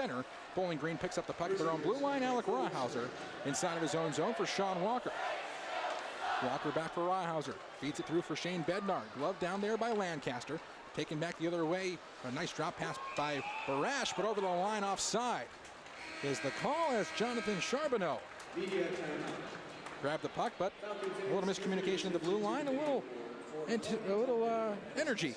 center. Bowling Green picks up the puck at their own blue line. Alec Rawhauser inside of his own zone for Sean Walker. Walker back for Rawhauser. Feeds it through for Shane Bednar. Glove down there by Lancaster. Taken back the other way. A nice drop pass by Barash, but over the line offside is the call as Jonathan Charbonneau grabbed the puck, but a little miscommunication at the blue line, a little energy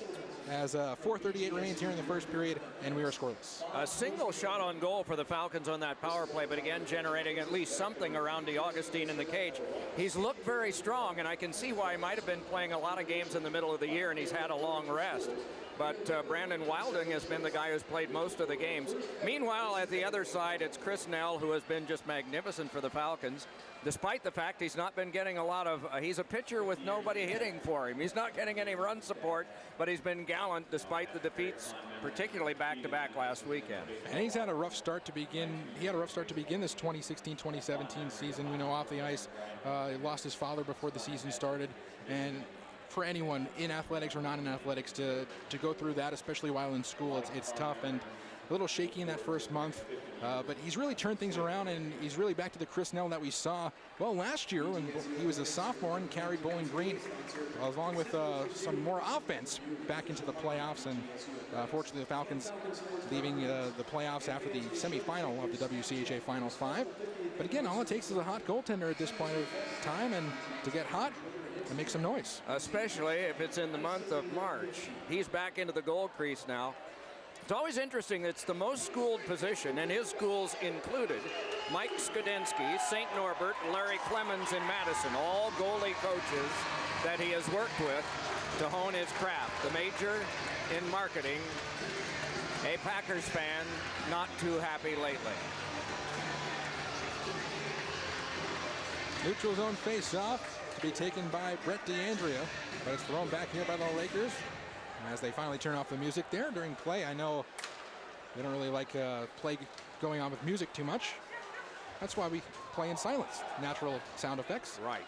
as 4:38 remains here in the first period, and we are scoreless. A single shot on goal for the Falcons on that power play, but again generating at least something around DeAugustine in the cage. He's looked very strong, and I can see why he might have been playing a lot of games in the middle of the year, and he's had a long rest. But Brandon Wilding has been the guy who's played most of the games. Meanwhile, at the other side, it's Chris Nell, who has been just magnificent for the Falcons, despite the fact he's not been getting a lot of, he's a pitcher with nobody hitting for him. He's not getting any run support, but he's been gallant despite the defeats, particularly back-to-back last weekend. And he's had a rough start to begin. He had a rough start to begin this 2016-2017 season. We know off the ice, he lost his father before the season started, and for anyone in athletics or not in athletics to go through that, especially while in school, it's tough and a little shaky in that first month. But he's really turned things around, and he's really back to the Chris Nell that we saw, well, last year when he was a sophomore and carried Bowling Green along with some more offense back into the playoffs. And fortunately, the Falcons leaving the playoffs after the semifinal of the WCHA Finals 5. But again, all it takes is a hot goaltender at this point of time, and to get hot and make some noise. Especially if it's in the month of March. He's back into the goal crease now. It's always interesting, it's the most schooled position, and his schools included Mike Skudensky, St. Norbert, Larry Clemens in Madison, all goalie coaches that he has worked with to hone his craft. The major in marketing, a Packers fan, not too happy lately. Neutral zone face-off to be taken by Brett DeAndrea, but it's thrown back here by the Lakers as they finally turn off the music there during play. I know they don't really like play going on with music too much. That's why we play in silence, natural sound effects. Right.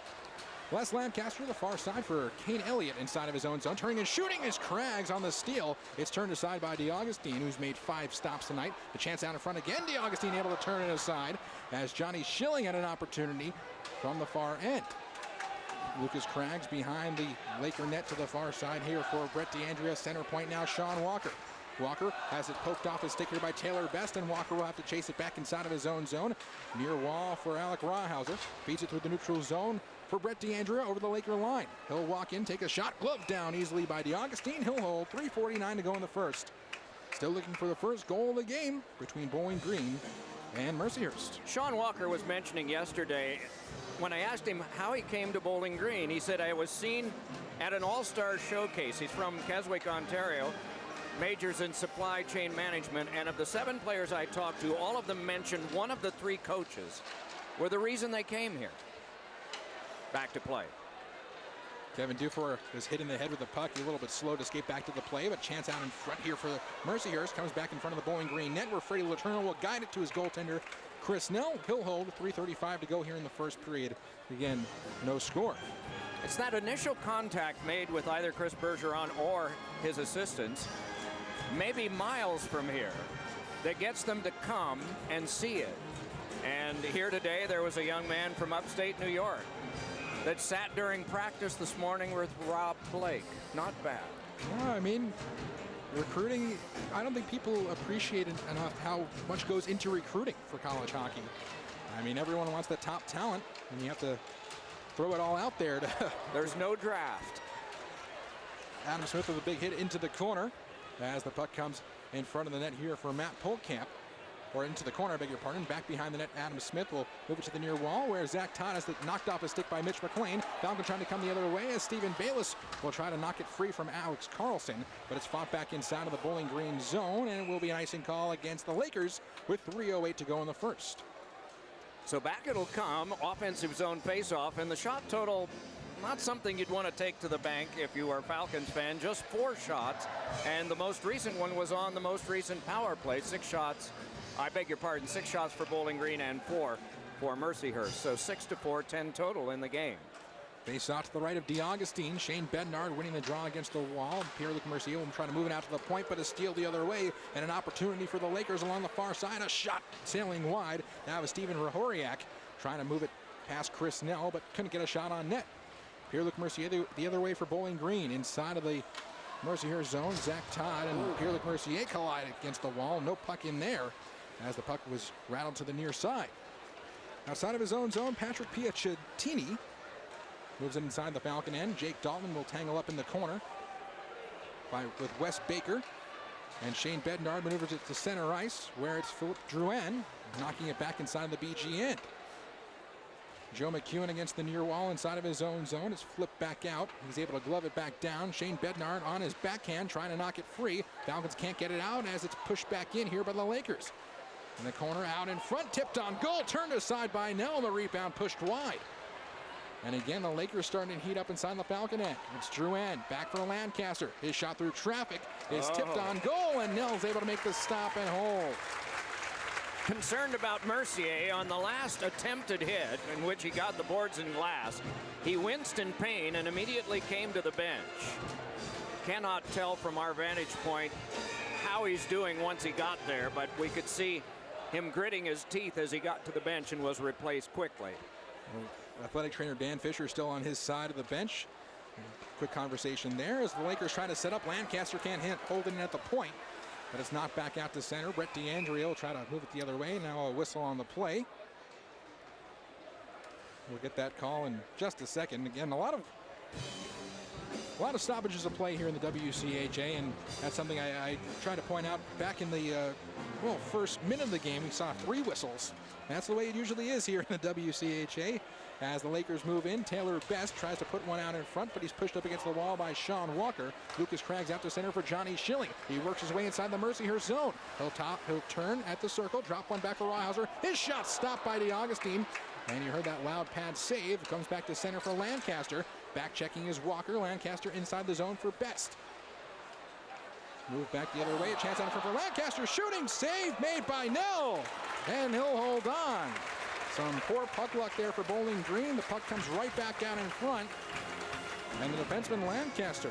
Les Lancaster to the far side for Kane Elliott inside of his own zone. Turning and shooting is Craggs on the steal. It's turned aside by DeAugustine, who's made 5 stops tonight. The chance out in front again. DeAugustine able to turn it aside as Johnny Schilling had an opportunity from the far end. Lucas Craggs behind the Laker net to the far side here for Brett DeAndrea. Center point now, Sean Walker. Walker has it poked off his stick here by Taylor Best, and Walker will have to chase it back inside of his own zone. Near wall for Alec Rawhauser. Feeds it through the neutral zone for Brett DeAndrea over the Laker line. He'll walk in, take a shot, glove down easily by DeAugustine. He'll hold. 3:49 to go in the first. Still looking for the first goal of the game between Bowling Green and Mercyhurst. Sean Walker was mentioning yesterday, when I asked him how he came to Bowling Green, he said, I was seen at an all-star showcase. He's from Keswick, Ontario, majors in supply chain management, and of the 7 players I talked to, all of them mentioned one of the 3 coaches were the reason they came here. Back to play. Kevin Dufour is hit in the head with the puck. He's a little bit slow to skate back to the play, but chance out in front here for Mercyhurst. Comes back in front of the Bowling Green net where Freddie Letourneau will guide it to his goaltender, Chris Nell. He'll hold. 3:35 to go here in the first period. Again, no score. It's that initial contact made with either Chris Bergeron or his assistants, maybe miles from here, that gets them to come and see it. And here today, there was a young man from upstate New York that sat during practice this morning with Rob Blake. Not bad. Yeah, I mean, recruiting, I don't think people appreciate enough how much goes into recruiting for college hockey. I mean, everyone wants the top talent, and you have to throw it all out there. There's no draft. Adam Smith with a big hit into the corner as the puck comes in front of the net here for Matt Polkamp. Or into the corner, I beg your pardon. Back behind the net, Adam Smith will move it to the near wall where Zach Todd has it knocked off a stick by Mitch McLean. Falcon trying to come the other way as Stephen Bayless will try to knock it free from Alex Carlson, but it's fought back inside of the Bowling Green zone, and it will be an icing call against the Lakers with 3:08 to go in the first. So back it'll come, offensive zone face-off, and the shot total, not something you'd want to take to the bank if you are a Falcons fan. Just 4 shots, and the most recent one was on the most recent power play. 6 shots. I beg your pardon, 6 shots for Bowling Green and 4 for Mercyhurst. So 6-4, 10 total in the game. Face off to the right of DeAugustine. Shane Bednard winning the draw against the wall. Pierre-Luc Mercier will try to move it out to the point, but a steal the other way, and an opportunity for the Lakers along the far side. A shot sailing wide. Now is Steven Rahoriak trying to move it past Chris Nell, but couldn't get a shot on net. Pierre-Luc Mercier the other way for Bowling Green. Inside of the Mercyhurst zone, Zach Todd and Pierre-Luc Mercier collide against the wall. No puck in there as the puck was rattled to the near side. Outside of his own zone, Patrick Piacentini moves it inside the Falcon end. Jake Dalton will tangle up in the corner with Wes Baker. And Shane Bednard maneuvers it to center ice, where it's Philip Drouin knocking it back inside the BG end. Joe McEwen against the near wall inside of his own zone. It's flipped back out. He's able to glove it back down. Shane Bednard on his backhand trying to knock it free. Falcons can't get it out as it's pushed back in here by the Lakers. In the corner, out in front, tipped on goal, turned aside by Nell. The rebound pushed wide. And again, the Lakers starting to heat up inside the Falcon end. It's Drouin back for Lancaster. His shot through traffic is tipped on goal, and Nell's able to make the stop and hold. Concerned about Mercier on the last attempted hit in which he got the boards and glass. He winced in pain and immediately came to the bench. Cannot tell from our vantage point how he's doing once he got there, but we could see him gritting his teeth as he got to the bench and was replaced quickly. Athletic trainer Dan Fisher still on his side of the bench. Quick conversation there as the Lakers try to set up. Lancaster can't hold it in at the point, but it's knocked back out to center. Brett DeAndrea will try to move it the other way. Now a whistle on the play. We'll get that call in just a second. Again, a lot of stoppages of play here in the WCHA, and that's something I tried to point out back in the first minute of the game. We saw 3 whistles. That's the way it usually is here in the WCHA. As the Lakers move in, Taylor Best tries to put one out in front, but he's pushed up against the wall by Sean Walker. Lucas Craggs out to center for Johnny Schilling. He works his way inside the Mercyhurst zone. He'll turn at the circle, drop one back for Rawhauser. His shot stopped by DeAugustine. And you heard that loud pad save. Comes back to center for Lancaster. Back checking is Walker. Lancaster inside the zone for Best. Move back the other way. A chance out in front for Lancaster. Shooting save made by Nell. And he'll hold on. Some poor puck luck there for Bowling Green. The puck comes right back out in front. And the defenseman Lancaster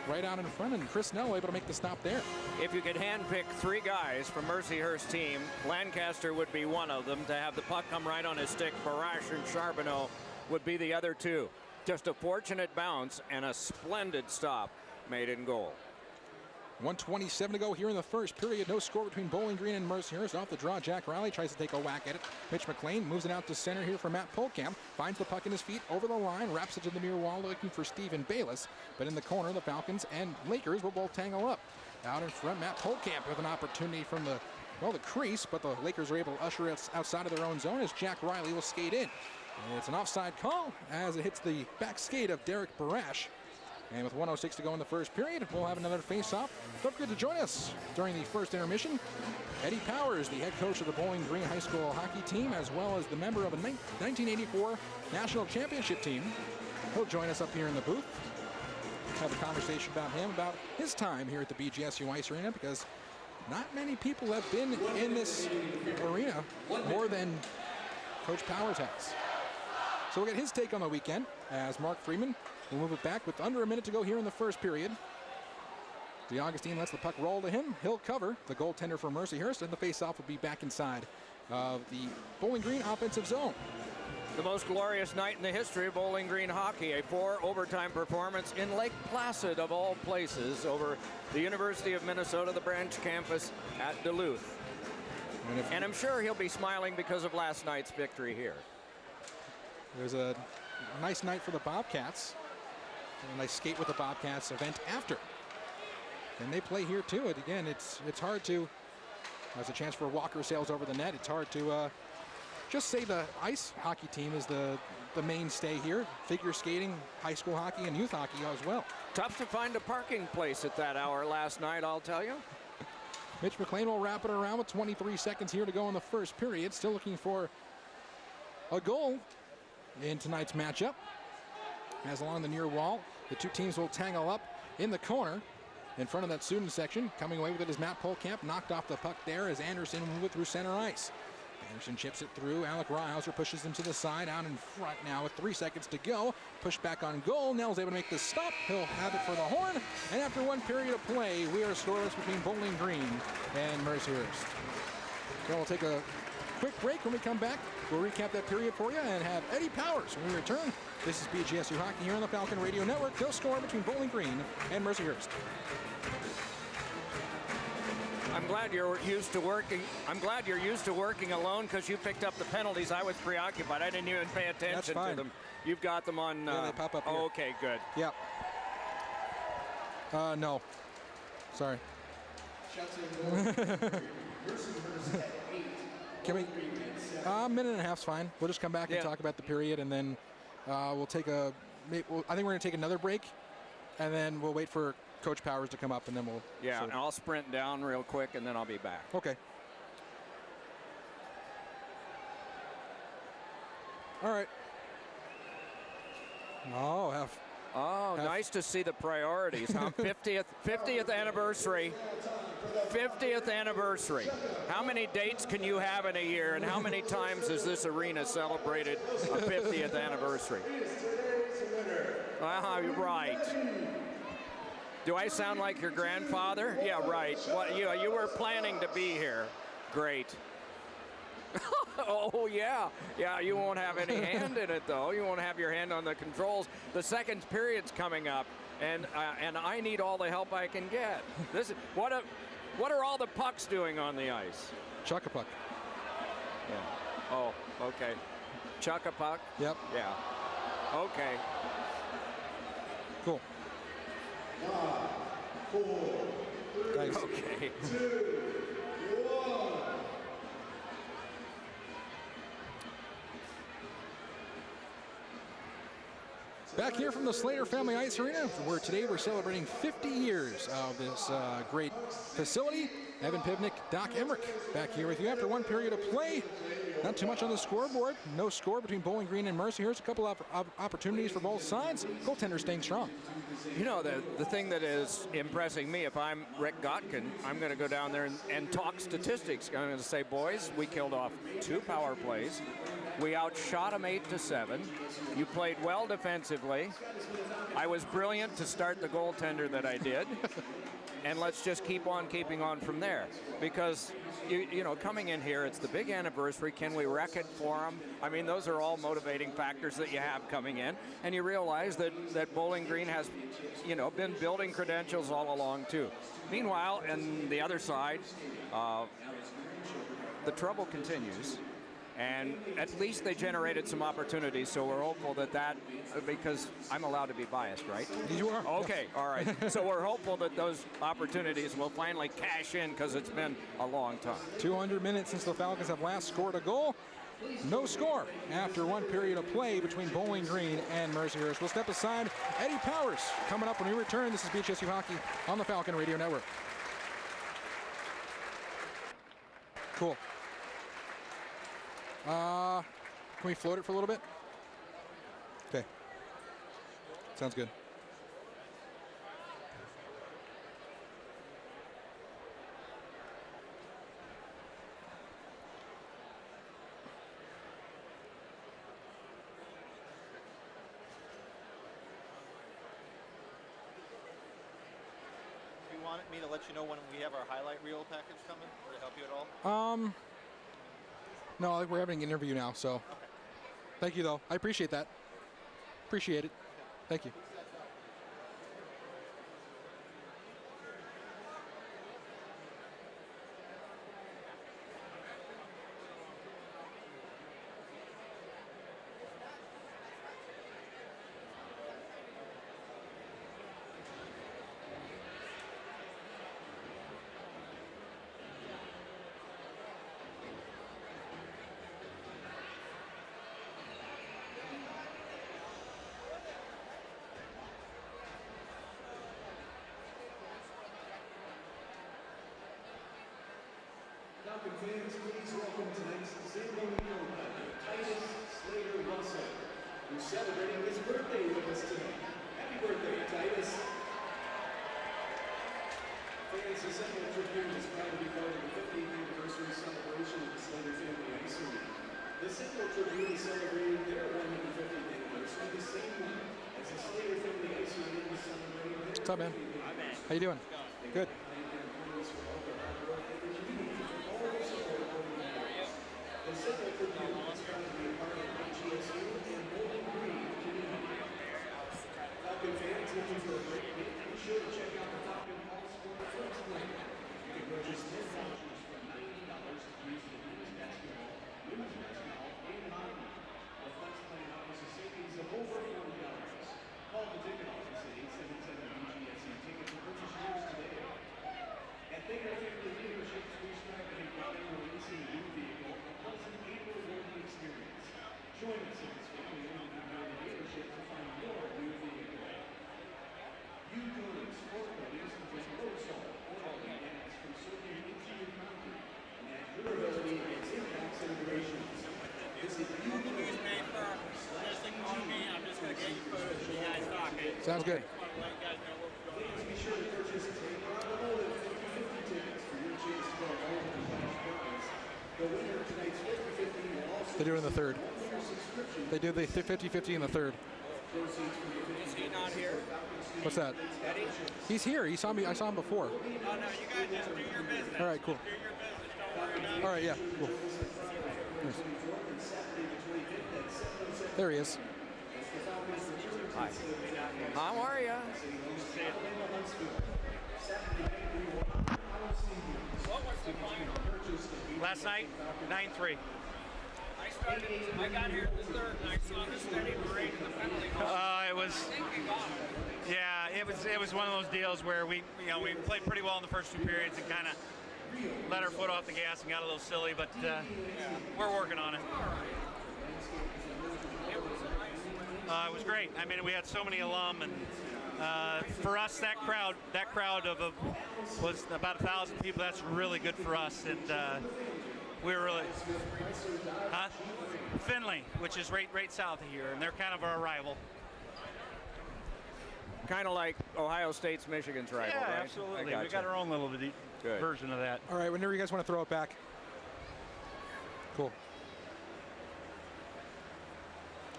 right out in front, and Chris Nell able to make the stop there. If you could handpick 3 guys from Mercyhurst team, Lancaster would be one of them. To have the puck come right on his stick, Barash and Charbonneau would be the other 2. Just a fortunate bounce and a splendid stop made in goal. 1:27 to go here in the first period. No score between Bowling Green and Mercyhurst. Off the draw, Jack Riley tries to take a whack at it. Mitch McLean moves it out to center here for Matt Polkamp. Finds the puck in his feet over the line. Wraps it to the near wall looking for Stephen Bayless. But in the corner, the Falcons and Lakers will both tangle up. Out in front, Matt Polkamp with an opportunity from the crease. But the Lakers are able to usher it outside of their own zone as Jack Riley will skate in. And it's an offside call as it hits the back skate of Derek Barash. And with 1:06 to go in the first period, we'll have another face-off. Don't forget to join us during the first intermission. Eddie Powers, the head coach of the Bowling Green High School hockey team, as well as the member of a 1984 National Championship team. He'll join us up here in the booth. Have a conversation about his time here at the BGSU Ice Arena, because not many people have been in this arena more than Coach Powers has. So we'll get his take on the weekend as Mark Freeman will move it back with under a minute to go here in the first period. DeAugustine lets the puck roll to him. He'll cover the goaltender for Mercyhurst, and the face-off will be back inside of the Bowling Green offensive zone. The most glorious night in the history of Bowling Green hockey, a 4-overtime performance in Lake Placid of all places over the University of Minnesota, the branch campus at Duluth. And I'm sure he'll be smiling because of last night's victory here. There's a nice night for the Bobcats. A nice skate with the Bobcats event after. And they play here too. And again, it's hard to, there's a chance for Walker sails over the net. It's hard to just say the ice hockey team is the mainstay here. Figure skating, high school hockey, and youth hockey as well. Tough to find a parking place at that hour last night, I'll tell you. Mitch McLean will wrap it around with 23 seconds here to go in the first period. Still looking for a goal in tonight's matchup. As along the near wall, the 2 teams will tangle up in the corner in front of that student section. Coming away with it is Matt Polkamp. Knocked off the puck there as Anderson will move it through center ice. Anderson chips it through. Alec Rawhauser pushes him to the side, out in front now with 3 seconds to go. Push back on goal. Nell's able to make the stop. He'll have it for the horn. And after 1 period of play, we are scoreless between Bowling Green and Mercyhurst. So we'll take a quick break. When we come back, we'll recap that period for you and have Eddie Powers when we return. This is BGSU Hockey here on the Falcon Radio Network. No score between Bowling Green and Mercyhurst. I'm glad you're used to working. I'm glad you're used to working alone because you picked up the penalties. I was preoccupied. I didn't even pay attention to them. You've got them on. Yeah, they pop up here. Oh, okay, good. Yep. No. Sorry. Can we? Minute and a half's fine. We'll just come back and talk about the period, and then we'll take a. I think we're going to take another break, and then we'll wait for Coach Powers to come up, and then we'll. Yeah, and I'll sprint down real quick, and then I'll be back. Okay. All right. Oh, nice to see the priorities, huh? 50th anniversary. 50th anniversary. How many dates can you have in a year, and how many times has this arena celebrated a 50th anniversary? Right. Do I sound like your grandfather? Yeah, right. Well, you were planning to be here. Great. Oh, yeah. Yeah, you won't have any hand in it, though. You won't have your hand on the controls. The second period's coming up, and I need all the help I can get. What are all the pucks doing on the ice? Chuck a puck. Yeah. Oh, okay. Chuck a puck? Yep. Yeah. Okay. Cool. 5, 4, 3, okay. 2, 1. Back here from the Slater Family Ice Arena, where today we're celebrating 50 years of this great facility. Evan Pivnick, Doc Emrick back here with you after 1 period of play. Not too much on the scoreboard. No score between Bowling Green and Mercyhurst. A couple of opportunities for both sides. Goaltender staying strong. You know, the thing that is impressing me, if I'm Rick Gotkin, I'm going to go down there and talk statistics. I'm going to say, boys, we killed off 2 power plays. We outshot them 8-7. You played well defensively. I was brilliant to start the goaltender that I did. And let's just keep on keeping on from there. Because, you know, coming in here, it's the big anniversary. Can we wreck it for them? I mean, those are all motivating factors that you have coming in. And you realize that Bowling Green has, you know, been building credentials all along, too. Meanwhile, on the other side, the trouble continues. And at least they generated some opportunities, so we're hopeful that because I'm allowed to be biased, right? You are. Okay, all right. So we're hopeful that those opportunities will finally cash in because it's been a long time. 200 minutes since the Falcons have last scored a goal. No score after 1 period of play between Bowling Green and Mercyhurst. We'll step aside. Eddie Powers coming up when we return. This is BGSU Hockey on the Falcon Radio Network. Cool. Can we float it for a little bit? Okay. Sounds good. Do you want me to let you know when we have our highlight reel package coming, or to help you at all? No, we're having an interview now, so. Okay. Thank you, though. I appreciate that. Appreciate it. Thank you. Falcon fans, please welcome tonight's Zamboni Titus Slater Russell, who's celebrating his birthday with us tonight. Happy birthday, Titus. Fans assembled tribute is proud to be part of the 50th anniversary celebration of the Slater family ice The Central Tribune is celebrating their 150th anniversary the same month as the Slater family ice rink is celebrating their. What's up, man? How you doing? Good. The Central Tribune is proud to be a part of BGSU and Bowling Green community. Falcon fans looking for a great game, be sure to check out the Falcon Hall Sport Flex Plan. You can purchase 10 vouchers from $90 to use for women's basketball, and hockey. The Flex Plan offers a savings of over $40. Call the ticket office at 877-BGSU ticket to purchase yours today. At Baker Family Dealerships, we strive to make buying or leasing a new vehicle a pleasant and rewarding experience. Join us in this family-owned and community dealership to find your new vehicle. U-Coatings, Sport Coatings, and just road salt, oil, and gas from serving into your concrete. And add durability and impact celebrations. Visit U-Coatings. I'm just going to get you photos of you guys talking. Sounds good. Please be sure to purchase 10 automotive 50/50 tickets for your chance to go home and flash prize. The winner of tonight's 50/50 will also They do it in the third. one-year subscription. They do the 50-50 in the third. Proceeds from the Is he not here? What's that? Eddie? He's here. He saw me. I saw him before. Oh, no, you guys just do your business. All right, cool. Do your business. Don't worry about it. All right, yeah, cool. Nice. There he is. Hi. How are you? What was the final? Last night, 9-3. I got here in the third and I saw the steady parade in the penalty box. It was, yeah, it was one of those deals where we played pretty well in the first two periods and kind of let our foot off the gas and got a little silly, but we're working on it. It was great. I mean, we had so many alum, and for us, that crowd was about 1,000 people. That's really good for us, and we were really, Finley, which is right south of here, and they're kind of our rival. Kind of like Ohio State's Michigan's rival, Yeah, right? absolutely. I We gotcha. got our own little Good. version of that. All right, whenever you guys want to throw it back. Cool.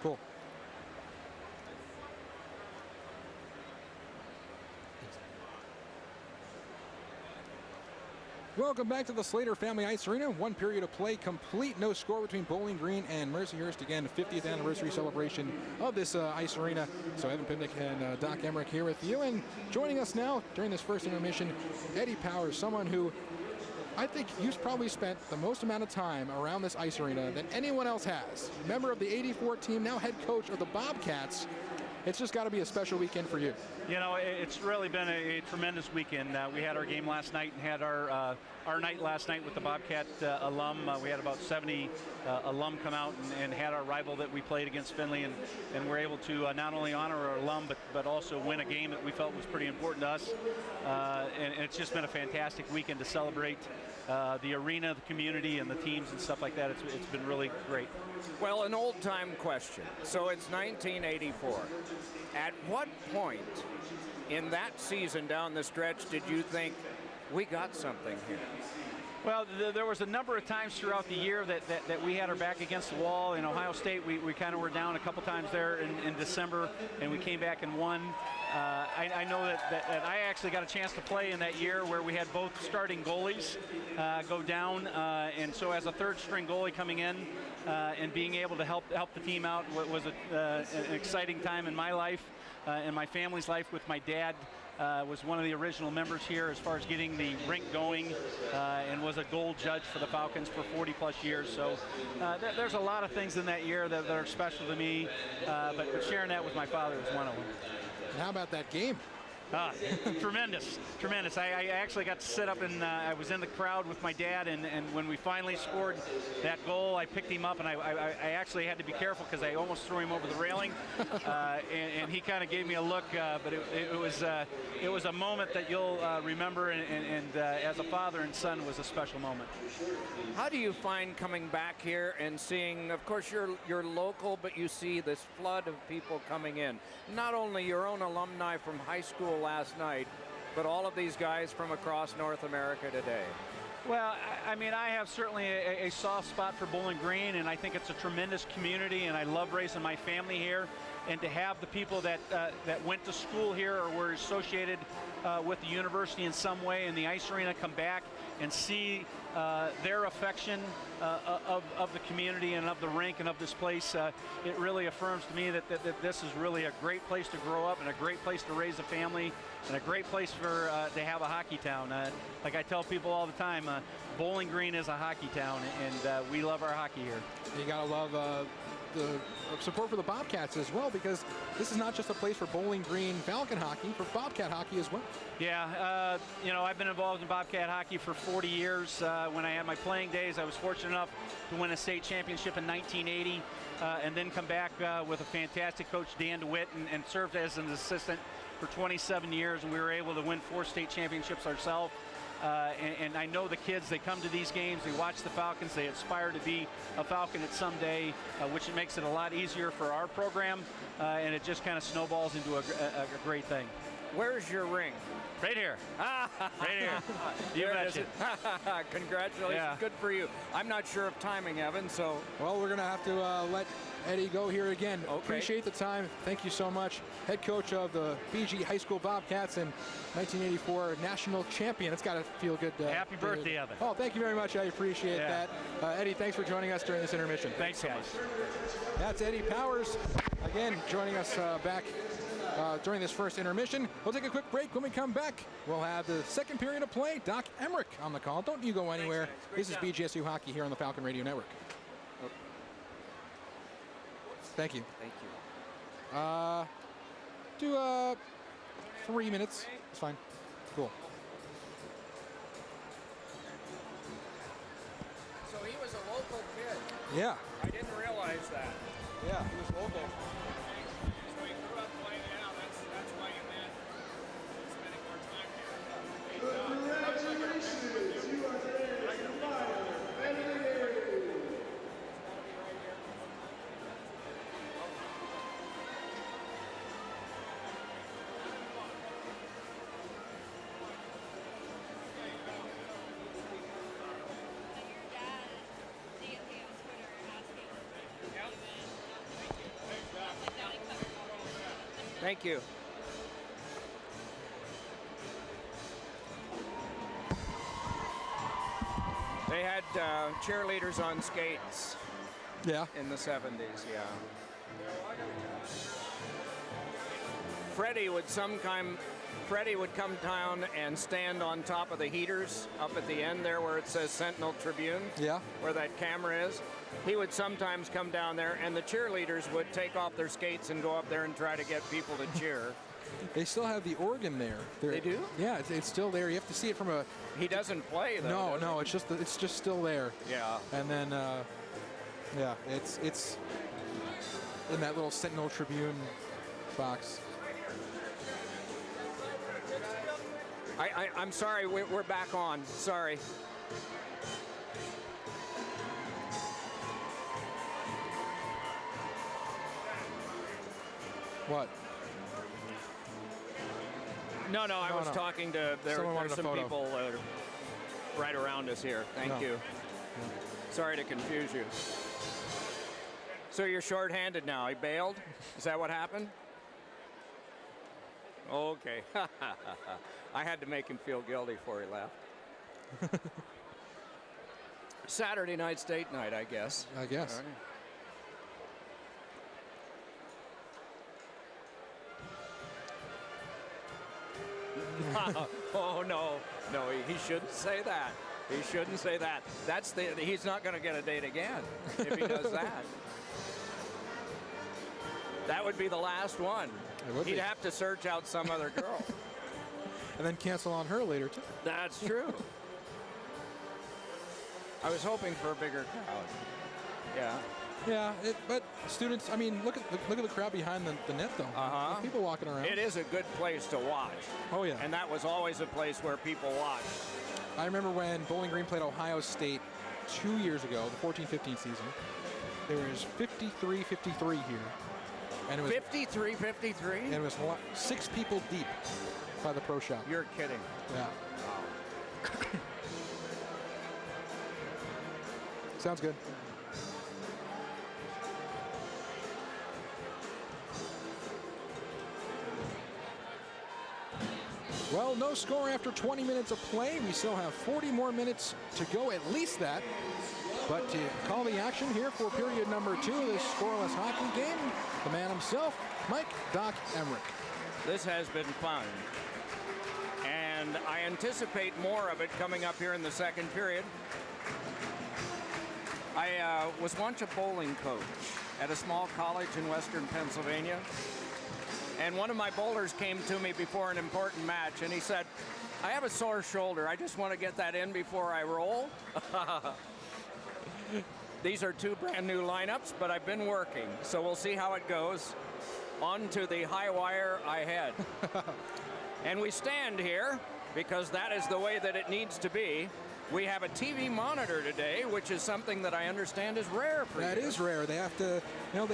Cool. Welcome back to the Slater Family Ice Arena. One period of play complete. No score between Bowling Green and Mercyhurst. Again, 50th anniversary celebration of this ice arena. So Evan Pivnick and Doc Emrick here with you. And joining us now during this first intermission, Eddie Powers, someone who I think you've probably spent the most amount of time around this ice arena than anyone else has. Member of the 84 team, now head coach of the Bobcats. It's just got to be a special weekend for you. You know, it's really been a tremendous weekend. We had our game last night and had our night last night with the Bobcat alum. We had about 70 alum come out and had our rival that we played against Finley, and we're able to not only honor our alum but also win a game that we felt was pretty important to us. And it's just been a fantastic weekend to celebrate the arena, the community, and the teams and stuff like that. It's been really great. Well, an old-time question. So it's 1984. At what point in that season down the stretch did you think we got something here? Well, there was a number of times throughout the year that we had our back against the wall. In Ohio State, we kind of were down a couple times there in December, and we came back and won. I know that I actually got a chance to play in that year where we had both starting goalies go down, and so as a third-string goalie coming in and being able to help the team out was an exciting time in my life and my family's life. With my dad, was one of the original members here as far as getting the rink going, and was a gold judge for the Falcons for 40-plus years. So there's a lot of things in that year that are special to me, but sharing that with my father is one of them. And how about that game? Tremendous. I actually got to sit up and I was in the crowd with my dad, and when we finally scored that goal, I picked him up, and I actually had to be careful because I almost threw him over the railing, and he kind of gave me a look, but it was a moment that you'll remember, and as a father and son was a special moment. How do you find coming back here and seeing, of course you're local, but you see this flood of people coming in, not only your own alumni from high school last night, but all of these guys from across North America today? Well, I mean, I have certainly a soft spot for Bowling Green, and I think it's a tremendous community, and I love raising my family here. And to have the people that went to school here or were associated with the university in some way in the ice arena come back and see their affection of the community and of the rink and of this place, it really affirms to me that this is really a great place to grow up and a great place to raise a family and a great place for to have a hockey town. Like I tell people all the time, Bowling Green is a hockey town, and we love our hockey here. You gotta love the support for the Bobcats as well, because this is not just a place for Bowling Green Falcon hockey, for Bobcat hockey as well. Yeah, you know, I've been involved in Bobcat hockey for 40 years. When I had my playing days, I was fortunate enough to win a state championship in 1980 and then come back with a fantastic coach, Dan DeWitt, and served as an assistant for 27 years, and we were able to win 4 state championships ourselves. And I know the kids, they come to these games, they watch the Falcons, they aspire to be a Falcon at some day, which makes it a lot easier for our program, and it just kind of snowballs into a great thing. Where's your ring? Right here. Right here. You betcha. Congratulations. Yeah. Good for you. I'm not sure of timing, Evan, so. Well, we're gonna have to let Eddie go here again. Okay. Appreciate the time. Thank you so much. Head coach of the BG High School Bobcats and 1984 national champion. It's got to feel good. Happy birthday, Evan. Oh, thank you very much. I appreciate that. Eddie, thanks for joining us during this intermission. Thanks, guys. That's Eddie Powers, again, joining us back during this first intermission. We'll take a quick break. When we come back, we'll have the second period of play. Doc Emrick on the call. Don't you go anywhere. This is BGSU Hockey here on the Falcon Radio Network. Thank you. Thank you. Do 3 minutes. It's fine. Cool. So he was a local kid. Yeah. I didn't realize that. Yeah, he was local. So he grew up playing now. That's why you meant spending more time here. Congratulations, you are today's final candidate. Thank you. They had cheerleaders on skates Yeah. in the 70s, yeah. Freddie would come down and stand on top of the heaters up at the end there where it says Sentinel Tribune, Yeah. where that camera is. He would sometimes come down there, and the cheerleaders would take off their skates and go up there and try to get people to cheer. They still have the organ there. They do? Yeah, it's still there. You have to see it from a. He doesn't play, though. No, it's just still there. Yeah. And then, yeah, it's in that little Sentinel Tribune box. I'm sorry, we're back on. Sorry. What? No, I was talking to Someone wanted there's a some photo. people right around us here. Thank you. Sorry to confuse you. So you're shorthanded now. He bailed? Is that what happened? Okay. I had to make him feel guilty before he left. Saturday night, state night, I guess. I guess. All right. Oh no, he shouldn't say that. He shouldn't say that. He's not going to get a date again if he does that. That would be the last one. It would He'd be. have to search out some other girl. And then cancel on her later too. That's true. I was hoping for a bigger crowd. Yeah. Yeah, but students. I mean, look at the crowd behind the net though. Uh-huh. There's people walking around. It is a good place to watch. Oh yeah. And that was always a place where people watched. I remember when Bowling Green played Ohio State 2 years ago, the 14-15 season. There was 53-53 here, and it was 53-53? and it was 6 people deep by the pro shop. You're kidding. Yeah. Sounds good. Well, no score after 20 minutes of play. We still have 40 more minutes to go, at least that. But to call the action here for period number 2 of this scoreless hockey game, the man himself, Mike Doc Emrick. This has been fun. And I anticipate more of it coming up here in the second period. I was once a bowling coach at a small college in western Pennsylvania. And one of my bowlers came to me before an important match, and he said, I have a sore shoulder. I just want to get that in before I roll. These are 2 brand new lineups, but I've been working, so we'll see how it goes. On to the high wire I head. And we stand here because that is the way that it needs to be. We have a TV monitor today, which is something that I understand is rare for you. That is rare. They have to,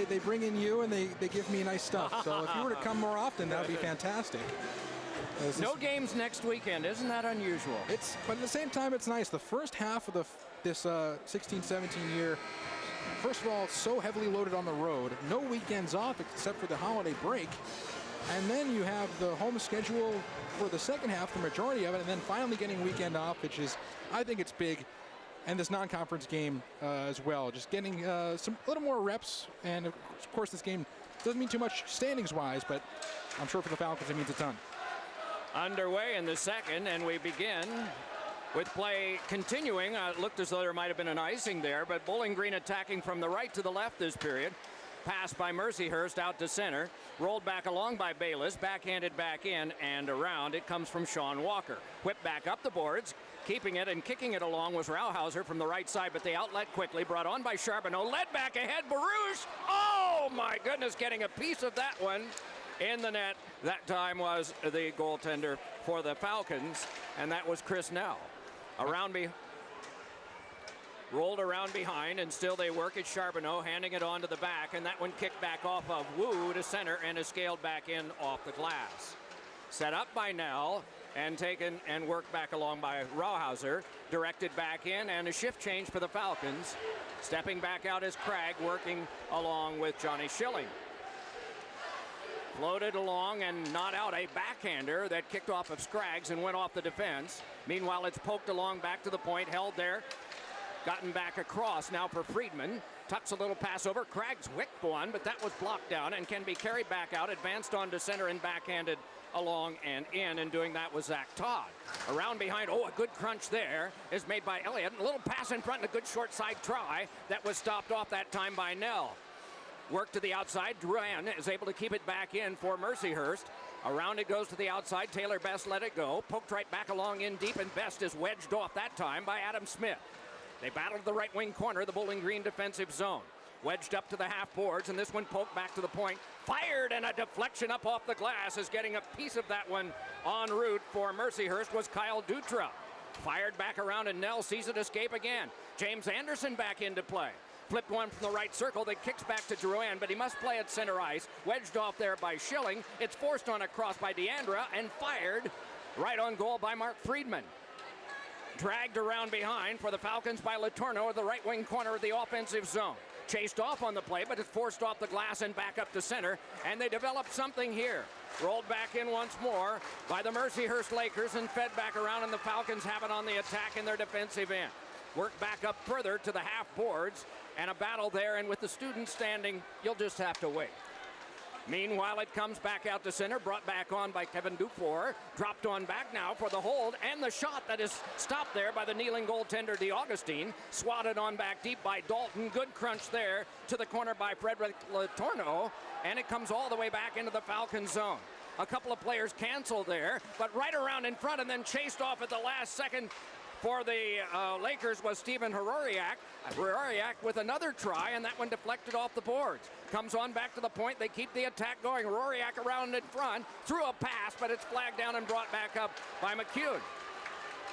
they bring in you and they give me nice stuff. So if you were to come more often, that would be fantastic. No games next weekend. Isn't that unusual? But at the same time, it's nice. The first half of this 16-17 year, first of all, so heavily loaded on the road. No weekends off except for the holiday break. And then you have the home schedule for the second half, the majority of it, and then finally getting weekend off, which is, I think it's big. And this non-conference game as well, just getting a little more reps. And of course, this game doesn't mean too much standings-wise, but I'm sure for the Falcons it means a ton. Underway in the second, and we begin with play continuing. It looked as though there might have been an icing there, but Bowling Green attacking from the right to the left this period. Pass by Mercyhurst out to center, rolled back along by Bayless, backhanded back in and around. It comes from Sean Walker. Whipped back up the boards, keeping it and kicking it along was Rauhauser from the right side, but they outlet quickly, brought on by Charbonneau, led back ahead, Barouche. Oh my goodness, getting a piece of that one in the net. That time was the goaltender for the Falcons, and that was Chris Nell. Rolled around behind, and still they work at Charbonneau, handing it on to the back, and that one kicked back off of Wu to center and is scaled back in off the glass. Set up by Nell and taken and worked back along by Rauhauser, directed back in, and a shift change for the Falcons. Stepping back out is Cragg, working along with Johnny Schilling. Floated along and not out a backhander that kicked off of Scraggs and went off the defense. Meanwhile, it's poked along back to the point, held there. Gotten back across now for Friedman. Tucks a little pass over. Craggs whipped one, but that was blocked down and can be carried back out. Advanced on to center and backhanded along and in, and doing that was Zach Todd. Around behind, a good crunch there is made by Elliott. A little pass in front and a good short side try that was stopped off that time by Nell. Work to the outside. Drouin is able to keep it back in for Mercyhurst. Around it goes to the outside. Taylor Best let it go. Poked right back along in deep, and Best is wedged off that time by Adam Smith. They battled the right wing corner, the Bowling Green defensive zone. Wedged up to the half boards, and this one poked back to the point. Fired, and a deflection up off the glass is getting a piece of that one en route for Mercyhurst was Kyle Dutra. Fired back around, and Nell sees it escape again. James Anderson back into play. Flipped one from the right circle that kicks back to Drouin, but he must play at center ice. Wedged off there by Schilling. It's forced on across by Deandra and fired right on goal by Mark Friedman. Dragged around behind for the Falcons by Latorno at the right wing corner of the offensive zone. Chased off on the play, but it's forced off the glass and back up to center, and they developed something here. Rolled back in once more by the Mercyhurst Lakers and fed back around, and the Falcons have it on the attack in their defensive end. Work back up further to the half boards, and a battle there, and with the students standing, you'll just have to wait. Meanwhile, it comes back out to center, brought back on by Kevin Dufour. Dropped on back now for the hold, and the shot that is stopped there by the kneeling goaltender DeAugustine. Swatted on back deep by Dalton. Good crunch there to the corner by Frederick Latorno, and it comes all the way back into the Falcon zone. A couple of players canceled there, but right around in front and then chased off at the last second for the Lakers was Stephen Hororiak. Hororiak with another try, and that one deflected off the boards. Comes on back to the point. They keep the attack going. Hororiak around in front. Threw a pass, but it's flagged down and brought back up by McCune.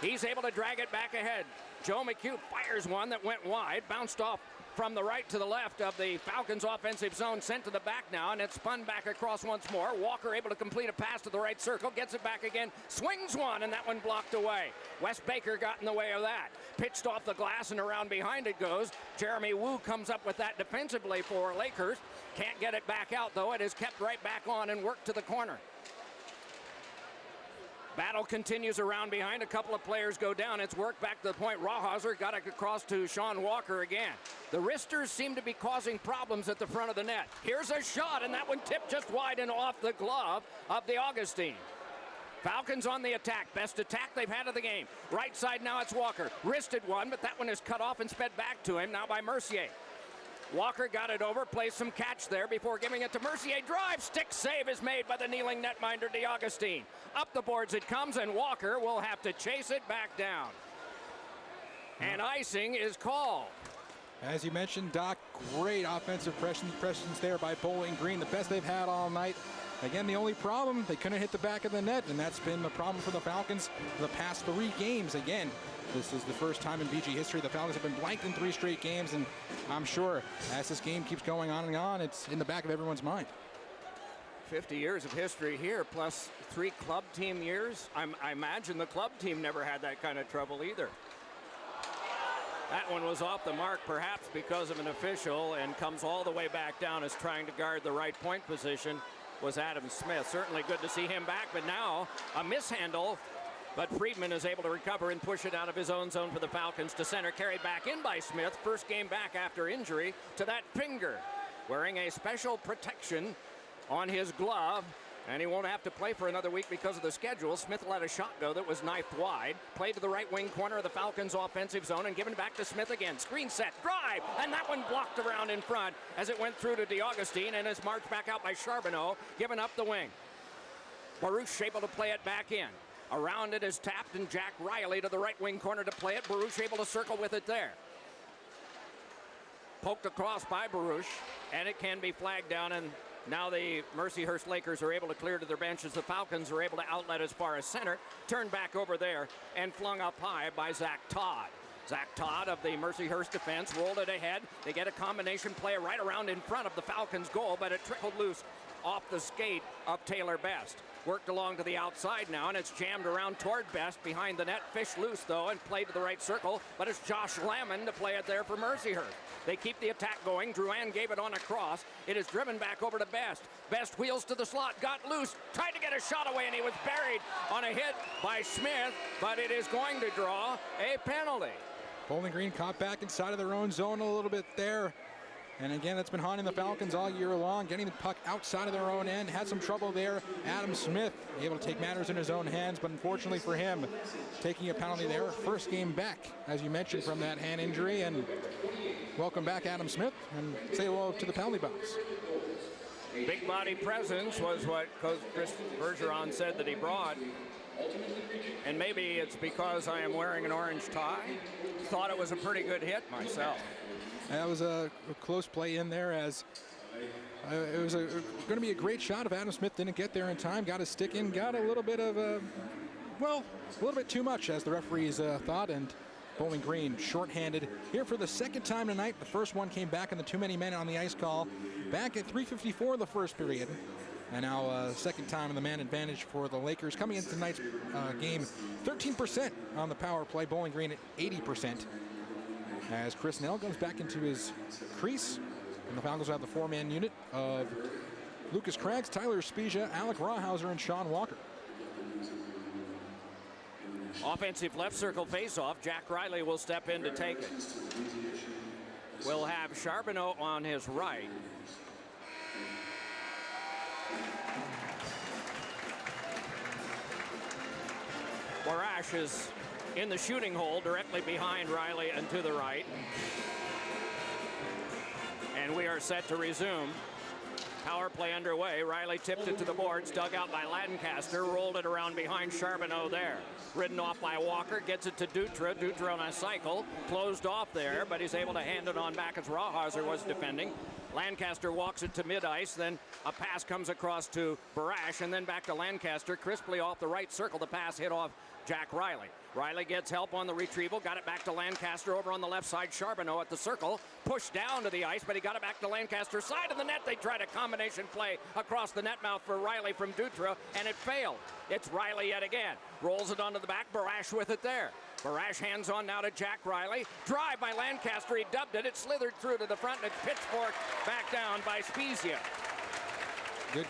He's able to drag it back ahead. Joe McHugh fires one that went wide, bounced off from the right to the left of the Falcons offensive zone, sent to the back now, and it's spun back across once more. Walker able to complete a pass to the right circle, gets it back again, swings one, and that one blocked away. Wes Baker got in the way of that. Pitched off the glass and around behind it goes. Jeremy Wu comes up with that defensively for Lakers. Can't get it back out, though. It is kept right back on and worked to the corner. Battle continues around behind. A couple of players go down. It's worked back to the point. Rawhauser got it across to Sean Walker again. The wristers seem to be causing problems at the front of the net. Here's a shot, and that one tipped just wide and off the glove of the Augustine. Falcons on the attack. Best attack they've had of the game. Right side now it's Walker. Wristed one, but that one is cut off and sped back to him now by Mercier. Walker got it over, plays some catch there before giving it to Mercier. Drive, stick save is made by the kneeling netminder DeAugustine. Up the boards it comes, and Walker will have to chase it back down. And icing is called. As you mentioned, Doc, great offensive presence there by Bowling Green, the best they've had all night. Again, the only problem, they couldn't hit the back of the net, and that's been the problem for the Falcons for the past 3 games. Again, this is the first time in BG history the Falcons have been blanked in 3 straight games, and I'm sure as this game keeps going on and on, it's in the back of everyone's mind. 50 years of history here, plus 3 club team years. I imagine the club team never had that kind of trouble either. That one was off the mark, perhaps because of an official, and comes all the way back down as trying to guard the right point position was Adam Smith. Certainly good to see him back, but now a mishandle. But Friedman is able to recover and push it out of his own zone for the Falcons to center. Carried back in by Smith. First game back after injury to that finger. Wearing a special protection on his glove. And he won't have to play for another week because of the schedule. Smith let a shot go that was knifed wide. Played to the right wing corner of the Falcons offensive zone and given back to Smith again. Screen set, drive, and that one blocked around in front as it went through to DeAugustine and is marched back out by Charbonneau, giving up the wing. Baruch able to play it back in. Around it is tapped, and Jack Riley to the right wing corner to play it. Baruch able to circle with it there. Poked across by Baruch, and it can be flagged down, and now the Mercyhurst Lakers are able to clear to their benches. The Falcons are able to outlet as far as center. Turned back over there and flung up high by Zach Todd. Zach Todd of the Mercyhurst defense rolled it ahead. They get a combination play right around in front of the Falcons' goal, but it trickled loose off the skate of Taylor Best. Worked along to the outside now, and it's jammed around toward Best behind the net. Fish loose, though, and played to the right circle, but it's Josh Lamon to play it there for Mercyhurst. They keep the attack going. Drouin gave it on a cross. It is driven back over to Best. Best wheels to the slot, got loose, tried to get a shot away, and he was buried on a hit by Smith, but it is going to draw a penalty. Bowling Green caught back inside of their own zone a little bit there. And again, that's been haunting the Falcons all year long, getting the puck outside of their own end. Had some trouble there. Adam Smith able to take matters in his own hands, but unfortunately for him, taking a penalty there. First game back, as you mentioned, from that hand injury. And welcome back, Adam Smith, and say hello to the penalty box. Big body presence was what Coach Chris Bergeron said that he brought. And maybe it's because I am wearing an orange tie. Thought it was a pretty good hit myself. That was a close play in there, as it was going to be a great shot if Adam Smith didn't get there in time. Got his stick in, got a little bit of a little bit too much, as the referees thought, and Bowling Green shorthanded here for the second time tonight. The first one came back in the too many men on the ice call back at 3:54 the first period. And now second time in the man advantage for the Lakers. Coming into tonight's game, 13% on the power play. Bowling Green at 80%. As Chris Nell goes back into his crease. And the Falcons have the 4-man unit of Lucas Craggs, Tyler Spezia, Alec Rawhauser, and Sean Walker. Offensive left circle faceoff. Jack Riley will step in to take it. We'll have Charbonneau on his right. Barash is in the shooting hole directly behind Riley and to the right. And we are set to resume. Power play underway. Riley tipped it to the boards, dug out by Lancaster, rolled it around behind Charbonneau there. Ridden off by Walker, gets it to Dutra. Dutra on a cycle, closed off there, but he's able to hand it on back as Rawhauser was defending. Lancaster walks it to mid-ice, then a pass comes across to Barash, and then back to Lancaster, crisply off the right circle. The pass hit off Jack Riley. Riley gets help on the retrieval, got it back to Lancaster over on the left side. Charbonneau at the circle, pushed down to the ice, but he got it back to Lancaster, side of the net. They tried a combination play across the net mouth for Riley from Dutra, and it failed. It's Riley yet again. Rolls it onto the back, Barash with it there. Barash hands on now to Jack Riley. Drive by Lancaster, he dubbed it. It slithered through to the front, and it's pitchfork back down by Spezia. Good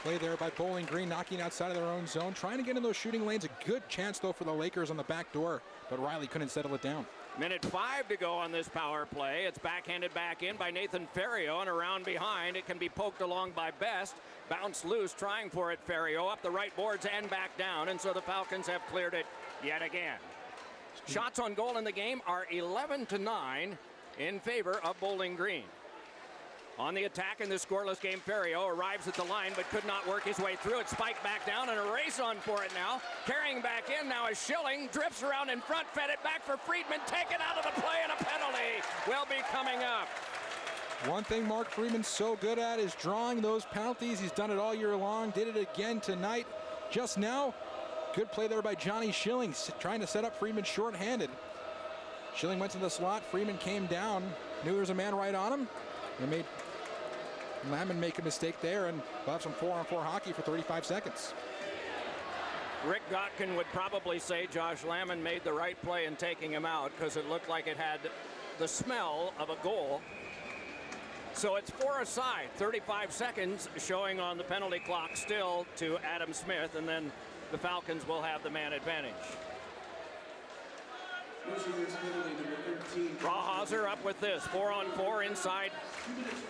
play there by Bowling Green, knocking outside of their own zone, trying to get in those shooting lanes. A good chance, though, for the Lakers on the back door, but Riley couldn't settle it down. Minute 5 to go on this power play. It's backhanded back in by Nathan Ferrio, and around behind. It can be poked along by Best. Bounced loose, trying for it, Ferrio, up the right boards and back down, and so the Falcons have cleared it yet again. Shots on goal in the game are 11-9 in favor of Bowling Green. On the attack in this scoreless game, Ferrio arrives at the line but could not work his way through it. Spiked back down and a race on for it now. Carrying back in now is Schilling. Drifts around in front, fed it back for Friedman. Taken out of the play, and a penalty will be coming up. One thing Mark Friedman's so good at is drawing those penalties. He's done it all year long. Did it again tonight. Just now, good play there by Johnny Schilling, trying to set up Friedman short-handed. Schilling went to the slot. Friedman came down. Knew there was a man right on him. And made Lamon make a mistake there, and we'll have some 4-on-4 hockey for 35 seconds. Rick Gotkin would probably say Josh Lamon made the right play in taking him out because it looked like it had the smell of a goal. So it's 4 aside, 35 seconds showing on the penalty clock still to Adam Smith, and then the Falcons will have the man advantage. Rawhauser up with this, 4-on-4 inside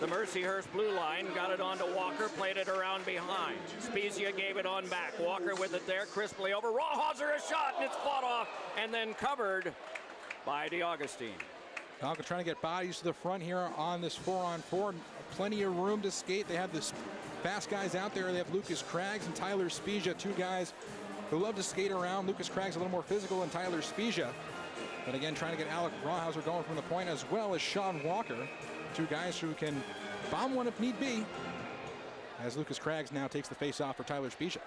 the Mercyhurst blue line. Got it on to Walker, played it around behind. Spezia gave it on back. Walker with it there, crisply over. Rawhauser a shot, and it's fought off and then covered by DeAugustine. Falcons trying to get bodies to the front here on this 4-on-4. Plenty of room to skate. They have this fast guys out there. They have Lucas Craggs and Tyler Spezia, two guys who love to skate around. Lucas Craggs a little more physical than Tyler Spezia. But again, trying to get Alec Rawhauser going from the point, as well as Sean Walker. Two guys who can bomb one if need be. As Lucas Craggs now takes the face-off for Tyler Spezia.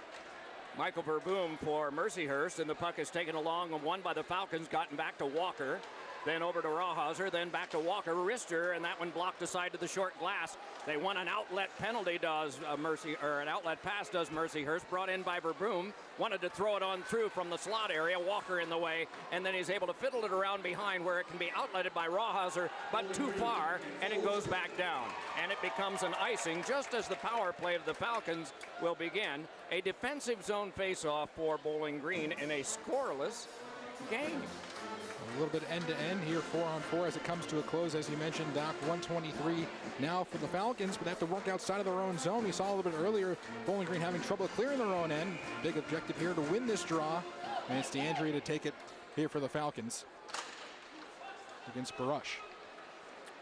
Michael Verboom for Mercyhurst, and the puck is taken along and won by the Falcons, gotten back to Walker. Then over to Rawhauser, then back to Walker. Wrister, and that one blocked aside to the short glass. They won an outlet penalty, does an outlet pass does Mercyhurst, brought in by Verboom. Wanted to throw it on through from the slot area. Walker in the way, and then he's able to fiddle it around behind where it can be outletted by Rawhauser, but too far, and it goes back down. And it becomes an icing just as the power play of the Falcons will begin. A defensive zone face-off for Bowling Green in a scoreless game. A little bit end-to-end here, 4-on-4 as it comes to a close. As you mentioned, Doc, 123 now for the Falcons, but they have to work outside of their own zone. We saw a little bit earlier Bowling Green having trouble clearing their own end. Big objective here to win this draw, and it's DeAndrea to take it here for the Falcons against Baruch.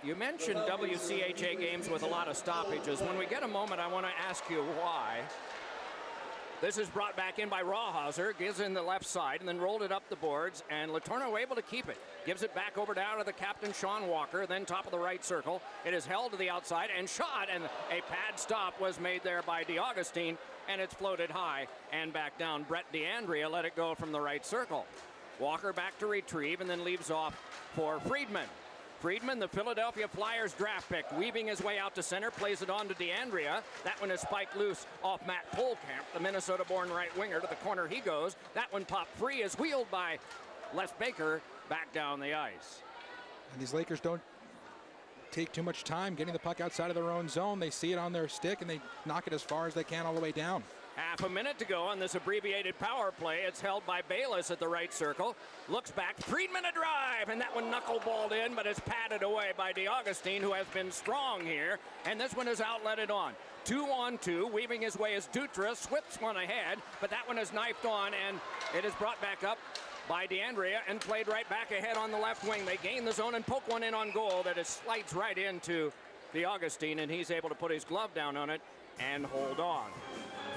You mentioned WCHA games with a lot of stoppages. When we get a moment, I want to ask you why. This is brought back in by Rawhauser, gives in the left side, and then rolled it up the boards, and Letourneau able to keep it. Gives it back over down to the captain, Sean Walker, then top of the right circle. It is held to the outside and shot, and a pad stop was made there by DeAugustine, and it's floated high and back down. Brett DeAndrea let it go from the right circle. Walker back to retrieve, and then leaves off for Friedman. Friedman, the Philadelphia Flyers draft pick, weaving his way out to center, plays it on to DeAndrea. That one is spiked loose off Matt Polkamp, the Minnesota-born right winger. To the corner he goes. That one popped free, is wheeled by Les Baker back down the ice. And these Lakers don't take too much time getting the puck outside of their own zone. They see it on their stick, and they knock it as far as they can all the way down. Half a minute to go on this abbreviated power play. It's held by Bayless at the right circle. Looks back, Friedman a drive, and that one knuckleballed in, but it's padded away by DeAugustine, who has been strong here. And this one is outletted on. 2-on-2, weaving his way is Dutra, swips one ahead, but that one is knifed on, and it is brought back up by DeAndrea and played right back ahead on the left wing. They gain the zone and poke one in on goal that is slides right into DeAugustine, and he's able to put his glove down on it and hold on.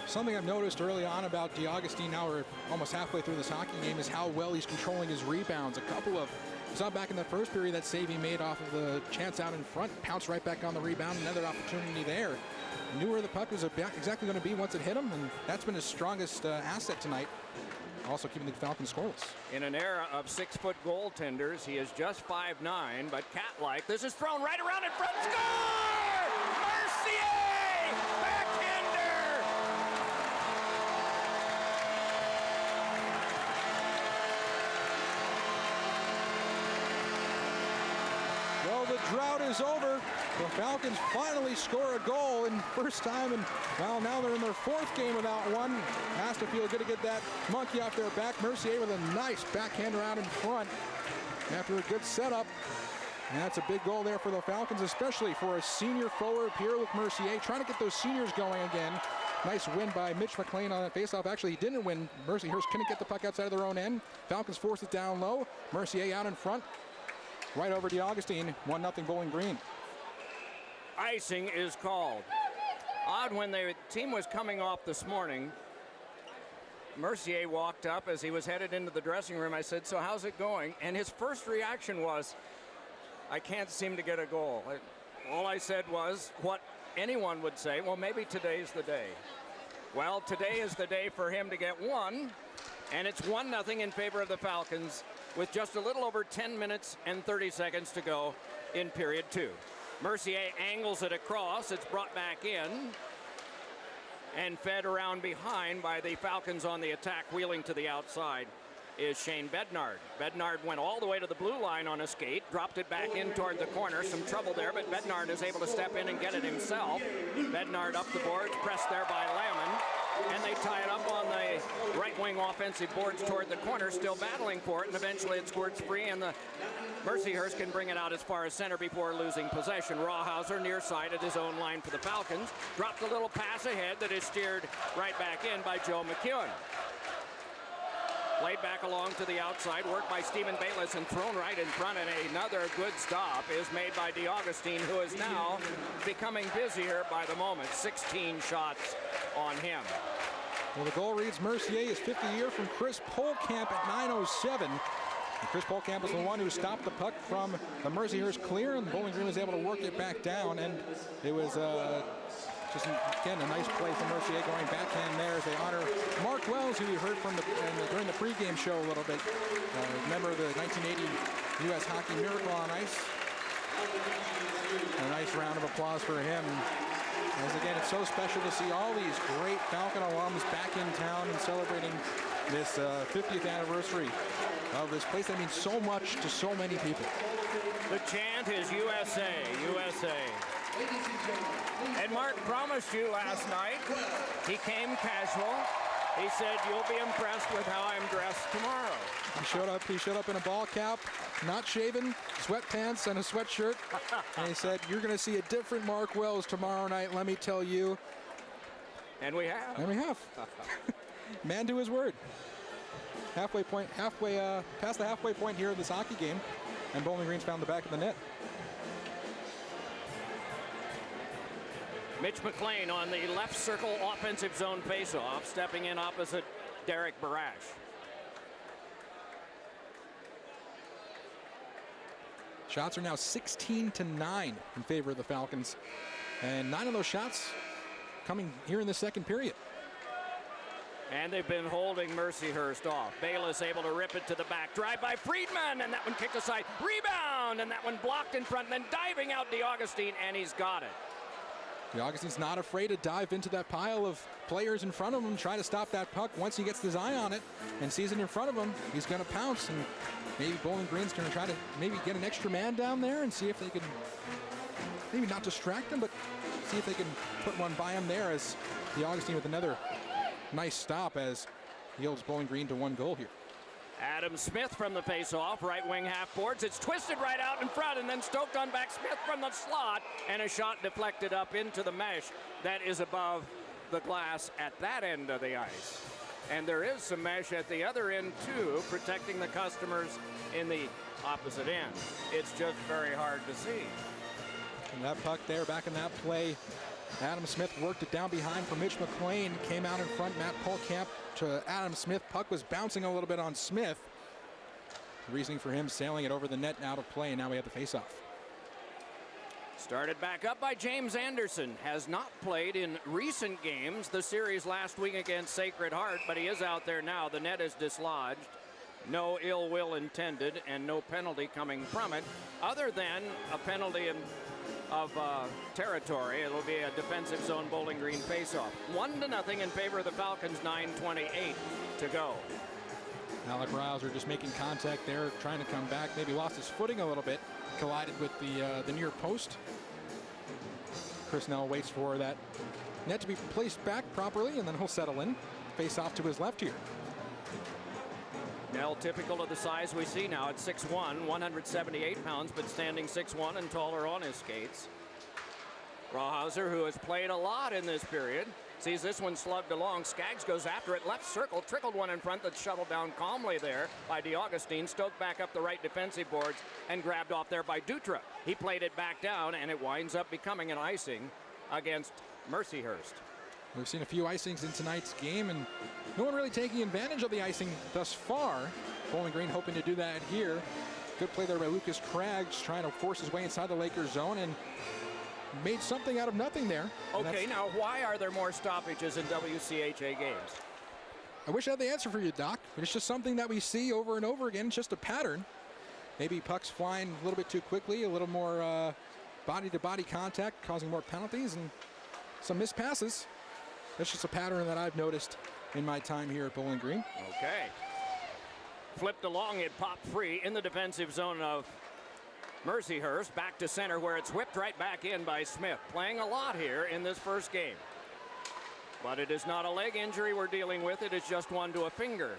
Something I've noticed early on about DeAugustine, now we're almost halfway through this hockey game, is how well he's controlling his rebounds. We saw back in the first period that save he made off of the chance out in front, pounced right back on the rebound, another opportunity there. Knew where the puck was exactly going to be once it hit him, and that's been his strongest asset tonight. also keeping the Falcons scoreless. In an era of 6-foot goaltenders, he is just 5'9", but cat-like. This is thrown right around in front. Score! Mercier! Backhander! Well, the drought is over. The Falcons finally score a goal in first time, and well, now they're in their 4th game without one. Has to feel good to get that monkey off their back. Mercier with a nice backhander out in front after a good setup. And that's a big goal there for the Falcons, especially for a senior forward, Pierre-Luc Mercier, trying to get those seniors going again. Nice win by Mitch McLean on that faceoff. Actually, he didn't win. Mercyhurst couldn't get the puck outside of their own end. Falcons forced it down low. Mercier out in front. Right over DeAugustine, 1-0 Bowling Green. Icing is called. Odd, when the team was coming off this morning, Mercier walked up as he was headed into the dressing room. I said, so how's it going? And his first reaction was, I can't seem to get a goal. All I said was what anyone would say, well, maybe today's the day. Well, today is the day for him to get one, and it's 1-0 in favor of the Falcons with just a little over 10 minutes and 30 seconds to go in period 2. Mercier angles it across. It's brought back in and fed around behind by the Falcons on the attack. Wheeling to the outside is Shane Bednard. Bednard went all the way to the blue line on a skate, dropped it back in toward the corner. Some trouble there, but Bednard is able to step in and get it himself. Bednard up the boards, pressed there by Lamon, and they tie it up on the right wing offensive boards toward the corner, still battling for it, and eventually it squirts free, and the Mercyhurst can bring it out as far as center before losing possession. Rawhauser near side at his own line for the Falcons. Dropped a little pass ahead that is steered right back in by Joe McEwen. Played back along to the outside, worked by Stephen Bayless and thrown right in front, and another good stop is made by DeAugustine, who is now becoming busier by the moment. 16 shots on him. Well, the goal reads Mercier is 50 year from Chris Polkamp at 9:07. And Chris Polkamp was the one who stopped the puck from the Mercyhurst clear, and Bowling Green was able to work it back down, and it was just, again, a nice play from Mercier going backhand there as they honor Mark Wells, who we heard from during the pregame show a little bit. Remember the 1980 U.S. Hockey Miracle on Ice? A nice round of applause for him. As again, it's so special to see all these great Falcon alums back in town and celebrating this 50th anniversary of this place that means so much to so many people. The chant is USA, USA. And Mark promised you last night. He came casual. He said, you'll be impressed with how I'm dressed tomorrow. He showed up in a ball cap, not shaven, sweatpants and a sweatshirt. And he said, you're going to see a different Mark Wells tomorrow night, let me tell you. And we have. And we have. Man to his word. Past the halfway point here of this hockey game, and Bowling Green's found the back of the net. Mitch McLean on the left circle offensive zone faceoff, stepping in opposite Derek Barash. Shots are now 16-9 in favor of the Falcons, and 9 of those shots coming here in the second period. And they've been holding Mercyhurst off. Bayless able to rip it to the back. Drive by Friedman, and that one kicked aside. Rebound, and that one blocked in front, and then diving out DeAugustine, and he's got it. DeAugustine's not afraid to dive into that pile of players in front of him, try to stop that puck. Once he gets his eye on it and sees it in front of him, he's going to pounce, and maybe Bowling Green's going to try to maybe get an extra man down there and see if they can maybe not distract him, but see if they can put one by him there, as DeAugustine with another nice stop as he holds Bowling Green to 1 goal here. Adam Smith from the face-off, right wing half boards. It's twisted right out in front, and then stoked on back. Smith from the slot, and a shot deflected up into the mesh that is above the glass at that end of the ice. And there is some mesh at the other end too, protecting the customers in the opposite end. It's just very hard to see. And that puck there, back in that play, Adam Smith worked it down behind for Mitch McLean. Came out in front, Matt Polkamp to Adam Smith. Puck was bouncing a little bit on Smith. Reasoning for him sailing it over the net and out of play, and now we have the face-off. Started back up by James Anderson. Has not played in recent games. The series last week against Sacred Heart, but he is out there now. The net is dislodged. No ill will intended and no penalty coming from it, other than a penalty of territory. It'll be a defensive zone Bowling Green faceoff. 1-0 in favor of the Falcons, 9:28 to go. Alec Rouser just making contact there, trying to come back. Maybe lost his footing a little bit. Collided with the near post. Chris Nell waits for that net to be placed back properly, and then he'll settle in. Face off to his left here. Nell, typical of the size we see now at 6'1", 178 pounds, but standing 6'1" and taller on his skates. Rawhauser, who has played a lot in this period, sees this one slugged along. Skaggs goes after it, left circle, trickled one in front that's shuttled down calmly there by DeAugustine. Stoked back up the right defensive boards and grabbed off there by Dutra. He played it back down, and it winds up becoming an icing against Mercyhurst. We've seen a few icings in tonight's game, and no one really taking advantage of the icing thus far. Bowling Green hoping to do that here. Good play there by Lucas Craggs, trying to force his way inside the Lakers zone, and made something out of nothing there. Okay, now why are there more stoppages in WCHA games? I wish I had the answer for you, Doc, but it's just something that we see over and over again. It's just a pattern. Maybe pucks flying a little bit too quickly, a little more body-to-body contact, causing more penalties and some missed passes. That's just a pattern that I've noticed in my time here at Bowling Green. Okay. Flipped along, it popped free in the defensive zone of Mercyhurst. Back to center where it's whipped right back in by Smith. Playing a lot here in this first game. But it is not a leg injury we're dealing with. It is just one to a finger.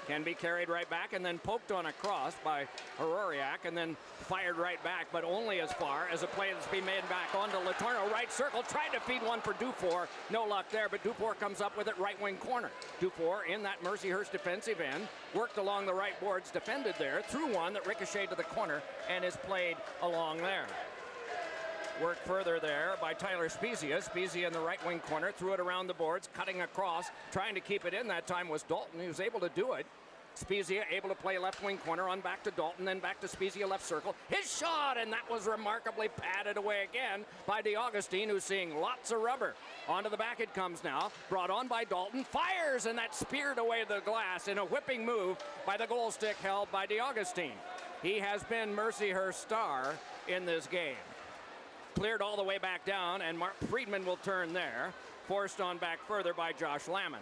Can be carried right back and then poked on a cross by Hororiak and then fired right back, but only as far as a play that's been made back onto Latorno. Right circle, tried to feed one for Dufour. No luck there, but Dufour comes up with it right wing corner. Dufour in that Mercyhurst defensive end, worked along the right boards, defended there, threw one that ricocheted to the corner and is played along there. Worked further there by Tyler Spezia. Spezia in the right wing corner, threw it around the boards, cutting across, trying to keep it in. That time was Dalton. He was able to do it. Spezia able to play left wing corner, on back to Dalton, then back to Spezia left circle. His shot, and that was remarkably patted away again by DeAugustine, who's seeing lots of rubber. Onto the back it comes now, brought on by Dalton, fires, and that speared away the glass in a whipping move by the goal stick held by DeAugustine. He has been Mercyhurst's star in this game. Cleared all the way back down, and Mark Friedman will turn there. Forced on back further by Josh Lamon.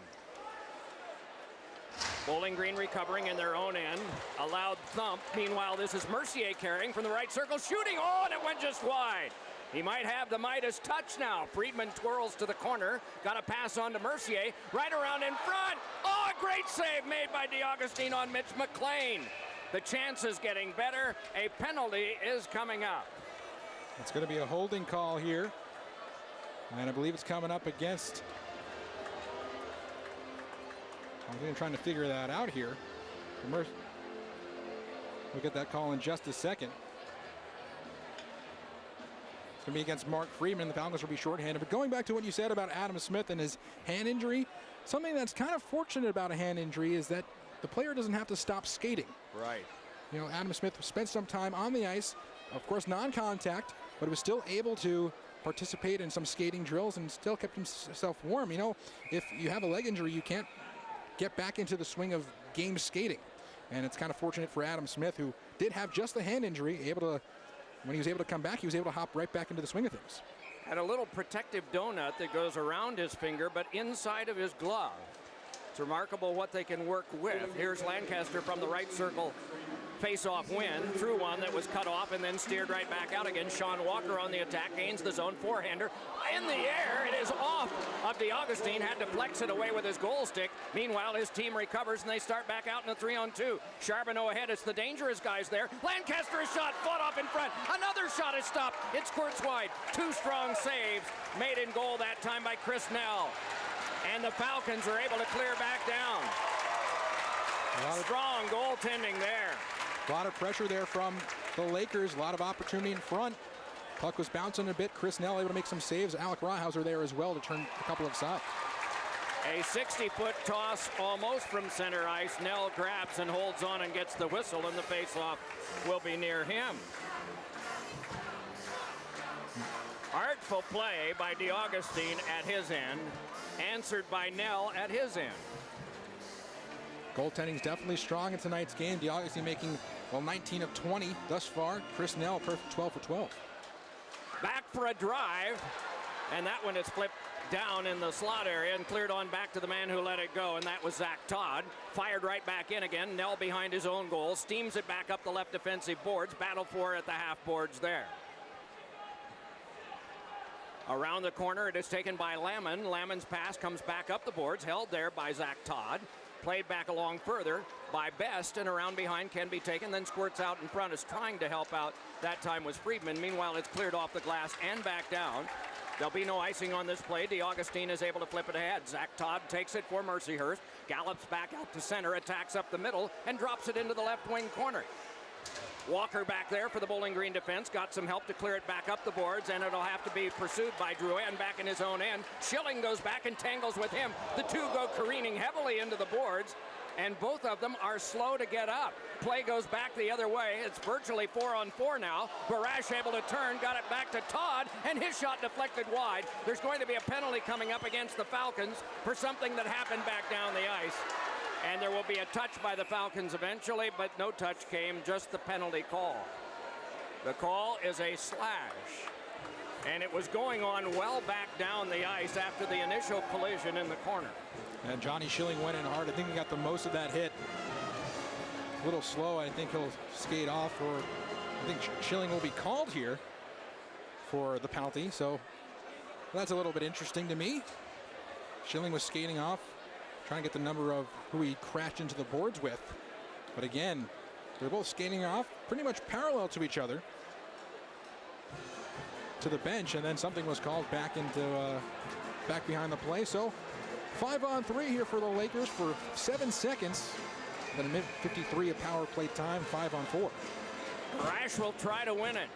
Bowling Green recovering in their own end. A loud thump. Meanwhile, this is Mercier carrying from the right circle, shooting. Oh, and it went just wide. He might have the Midas touch now. Friedman twirls to the corner. Got a pass on to Mercier. Right around in front. Oh, a great save made by DeAugustine on Mitch McLean. The chance is getting better. A penalty is coming up. It's going to be a holding call here. And I believe it's coming up against... I'm trying to figure that out here. We'll get that call in just a second. It's going to be against Mark Friedman. The Falcons will be shorthanded. But going back to what you said about Adam Smith and his hand injury, something that's kind of fortunate about a hand injury is that the player doesn't have to stop skating. Right. You know, Adam Smith spent some time on the ice, of course non-contact, but was still able to participate in some skating drills and still kept himself warm. You know, if you have a leg injury, you can't get back into the swing of game skating. And it's kind of fortunate for Adam Smith, who did have just the hand injury, when he was able to come back, he was able to hop right back into the swing of things. Had a little protective donut that goes around his finger, but inside of his glove. It's remarkable what they can work with. Here's Lancaster from the right circle. Face-off win, through one that was cut off and then steered right back out again. Sean Walker on the attack, gains the zone, forehander. In the air, it is off of DeAugustine, had to flex it away with his goal stick. Meanwhile, his team recovers and they start back out in a 3-on-2. Charbonneau ahead, it's the dangerous guys there. Lancaster is shot, fought off in front. Another shot is stopped, it squirts wide. Two strong saves made in goal that time by Chris Nell. And the Falcons are able to clear back down. Strong goaltending there. A lot of pressure there from the Lakers. A lot of opportunity in front. Puck was bouncing a bit. Chris Nell able to make some saves. Alec Rawhauser there as well to turn a couple of sides. A 60-foot toss almost from center ice. Nell grabs and holds on and gets the whistle, and the faceoff will be near him. Fateful play by DeAugustine at his end, answered by Nell at his end. Goaltending's definitely strong in tonight's game. DeAugustine making, well, 19 of 20 thus far. Chris Nell, perfect 12 for 12. Back for a drive, and that one is flipped down in the slot area and cleared on back to the man who let it go, and that was Zach Todd. Fired right back in again. Nell behind his own goal, steams it back up the left defensive boards. Battle for it at the half boards there. Around the corner, it is taken by Lamon. Lamon's pass comes back up the boards, held there by Zach Todd. Played back along further by Best, and around behind can be taken, then squirts out in front. Is trying to help out. That time was Friedman. Meanwhile, it's cleared off the glass and back down. There'll be no icing on this play. DeAugustine is able to flip it ahead. Zach Todd takes it for Mercyhurst, gallops back out to center, attacks up the middle, and drops it into the left wing corner. Walker back there for the Bowling Green defense. Got some help to clear it back up the boards, and it'll have to be pursued by Drouin back in his own end. Schilling goes back and tangles with him. The two go careening heavily into the boards, and both of them are slow to get up. Play goes back the other way. It's virtually 4-on-4 now. Barash able to turn, got it back to Todd, and his shot deflected wide. There's going to be a penalty coming up against the Falcons for something that happened back down the ice. And there will be a touch by the Falcons eventually, but no touch came, just the penalty call. The call is a slash. And it was going on well back down the ice after the initial collision in the corner. And Johnny Schilling went in hard. I think he got the most of that hit. A little slow. I think he'll skate off, or I think Schilling will be called here for the penalty. So that's a little bit interesting to me. Schilling was skating off, trying to get the number of who he crashed into the boards with. But again, they're both skating off pretty much parallel to each other to the bench, and then something was called back into back behind the play. So 5-on-3 here for the Lakers for 7 seconds. Then a minute 53 of power play time, 5-on-4. Rash will try to win it.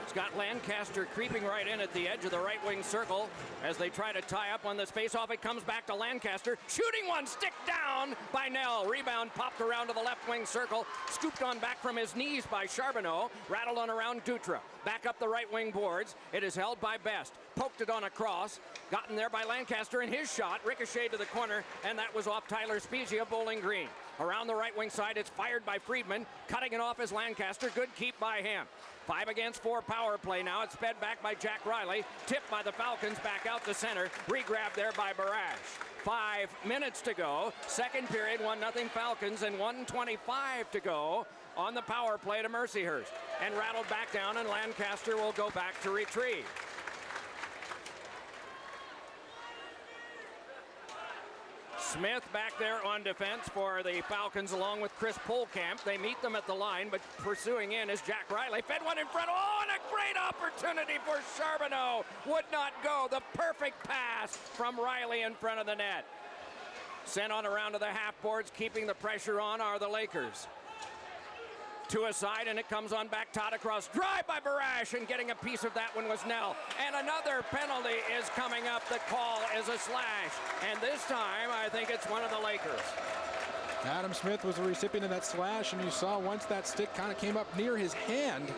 It's got Lancaster creeping right in at the edge of the right wing circle as they try to tie up on this faceoff. It comes back to Lancaster, shooting one, stick down by Nell. Rebound popped around to the left wing circle, scooped on back from his knees by Charbonneau, rattled on around Dutra. Back up the right wing boards. It is held by Best. Poked it on a cross, gotten there by Lancaster, and his shot ricocheted to the corner, and that was off Tyler Spezia of Bowling Green. Around the right wing side, it's fired by Friedman, cutting it off as Lancaster. Good keep by him. 5-against-4 power play now. It's sped back by Jack Riley. Tipped by the Falcons back out to center. Regrabbed there by Barash. 5 minutes to go. Second period, 1-0 Falcons, and 1:25 to go on the power play to Mercyhurst. And rattled back down, and Lancaster will go back to retrieve. Smith back there on defense for the Falcons along with Chris Polkamp. They meet them at the line, but pursuing in is Jack Riley. Fed one in front. Oh, and a great opportunity for Charbonneau. Would not go. The perfect pass from Riley in front of the net. Sent on around to the half boards. Keeping the pressure on are the Lakers. To a side, and it comes on back. Todd across. Drive by Barash, and getting a piece of that one was Nell. And another penalty is coming up. The call is a slash. And this time, I think it's one of the Lakers. Adam Smith was the recipient of that slash, and you saw once that stick kind of came up near his hand,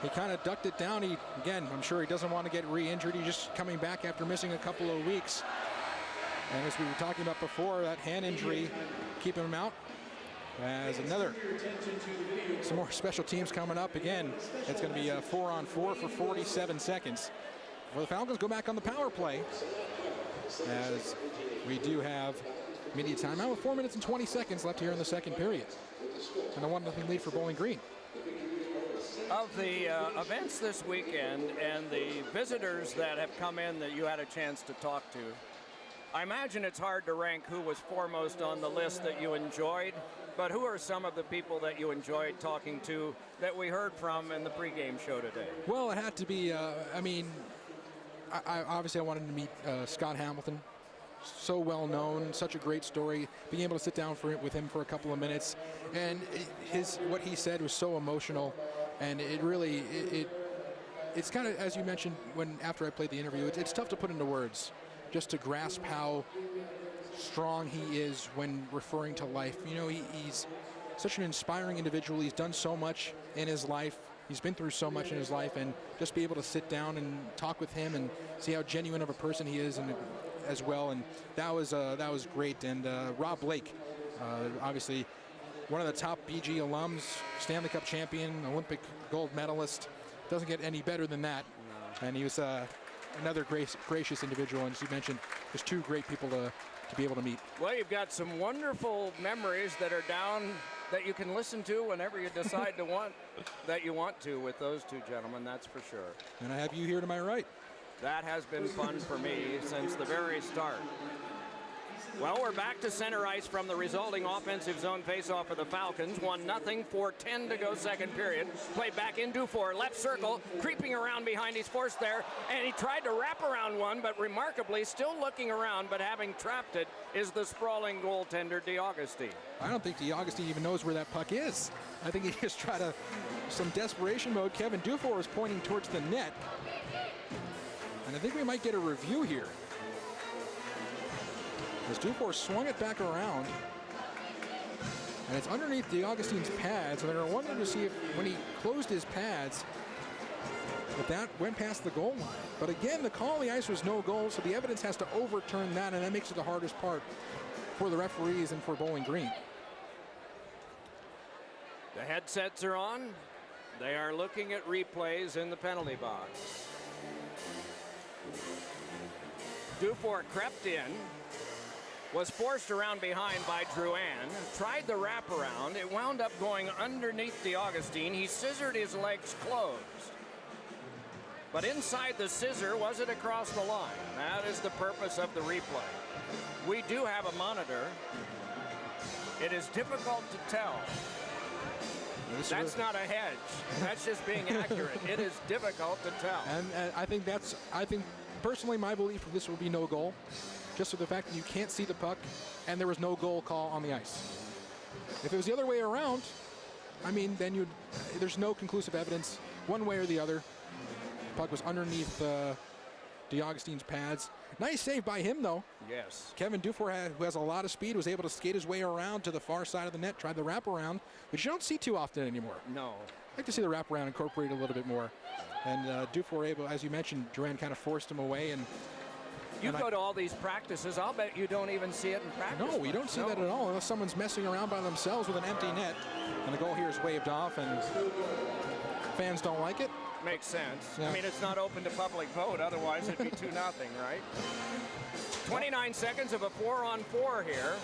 he kind of ducked it down. Again, I'm sure he doesn't want to get re-injured. He's just coming back after missing a couple of weeks. And as we were talking about before, that hand injury keeping him out. As some more special teams coming up. Again, it's going to be a 4-on-4 for 47 seconds. Well, the Falcons go back on the power play, as we do have media timeout with 4 minutes and 20 seconds left here in the second period. And a 1-0 lead for Bowling Green. Of the events this weekend and the visitors that have come in that you had a chance to talk to, I imagine it's hard to rank who was foremost on the list that you enjoyed, but who are some of the people that you enjoyed talking to that we heard from in the pregame show today? Well, it had to be, obviously I wanted to meet Scott Hamilton. So well known, such a great story. Being able to sit down with him for a couple of minutes, and what he said was so emotional, and it really, it's kind of, as you mentioned after I played the interview, it's tough to put into words, just to grasp how strong he is when referring to life. You know, he's such an inspiring individual. He's done so much in his life, He's been through so much in his life, and just be able to sit down and talk with him and see how genuine of a person he is, and as well. And that was great. And Rob Blake, obviously one of the top BG alums, Stanley Cup champion, Olympic gold medalist. Doesn't get any better than that. No. And he was another gracious individual. And as you mentioned, just two great people to be able to meet. Well, you've got some wonderful memories that are down that you can listen to whenever you decide to want to with those two gentlemen, that's for sure. And I have you here to my right. That has been fun for me since the very start. Well, we're back to center ice from the resulting offensive zone faceoff for the Falcons. 1-0, 4:10 to go second period. Play back in Dufour, left circle, creeping around behind. He's forced there, and he tried to wrap around one, but remarkably still looking around, but having trapped it is the sprawling goaltender, DeAugustine. I don't think DeAugustine even knows where that puck is. I think he just tried some desperation mode. Kevin Dufour was pointing towards the net. And I think we might get a review here. As Dufour swung it back around, and it's underneath DeAugustine's pads, and they're wondering to see if when he closed his pads, if that went past the goal line. But again, the call on the ice was no goal, so the evidence has to overturn that, and that makes it the hardest part for the referees and for Bowling Green. The headsets are on. They are looking at replays in the penalty box. Dufour crept in, was forced around behind by Drouin, tried the wraparound. It wound up going underneath DeAugustine. He scissored his legs closed. But inside the scissor, was it across the line? That is the purpose of the replay. We do have a monitor. It is difficult to tell. That's not a hedge. That's just being accurate. It is difficult to tell. And I think personally my belief this will be no goal. Just for the fact that you can't see the puck, and there was no goal call on the ice. If it was the other way around, I mean, then there's no conclusive evidence one way or the other. The puck was underneath DeAugustine's pads. Nice save by him, though. Yes. Kevin Dufour, who has a lot of speed, was able to skate his way around to the far side of the net, tried the wraparound, which you don't see too often anymore. No. I'd like to see the wraparound incorporated a little bit more. And Dufour, as you mentioned, Duran kind of forced him away, and you go to all these practices, I'll bet you don't even see it in practice. No, you don't see that at all unless someone's messing around by themselves with an empty net. And the goal here is waved off, and fans don't like it. Makes sense. Yeah. I mean, it's not open to public vote, otherwise it'd be 2-0, right? 29 seconds of a 4-on-4 here.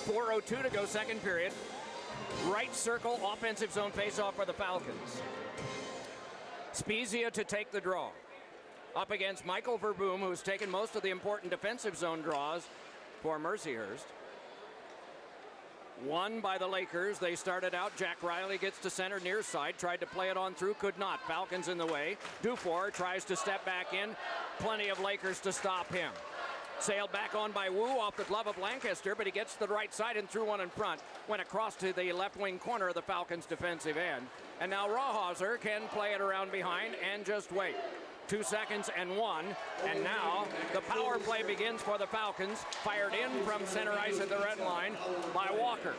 4:02 to go second period. Right circle, offensive zone faceoff for the Falcons. Spezia to take the draw. Up against Michael Verboom, who's taken most of the important defensive zone draws for Mercyhurst. Won by the Lakers. They started out. Jack Riley gets to center near side. Tried to play it on through. Could not. Falcons in the way. Dufour tries to step back in. Plenty of Lakers to stop him. Sailed back on by Wu off the glove of Lancaster, but he gets to the right side and threw one in front. Went across to the left wing corner of the Falcons defensive end. And now Rawhauser can play it around behind and just wait. 2 seconds and 1, and now the power play begins for the Falcons. Fired in from center ice at the red line by Walker.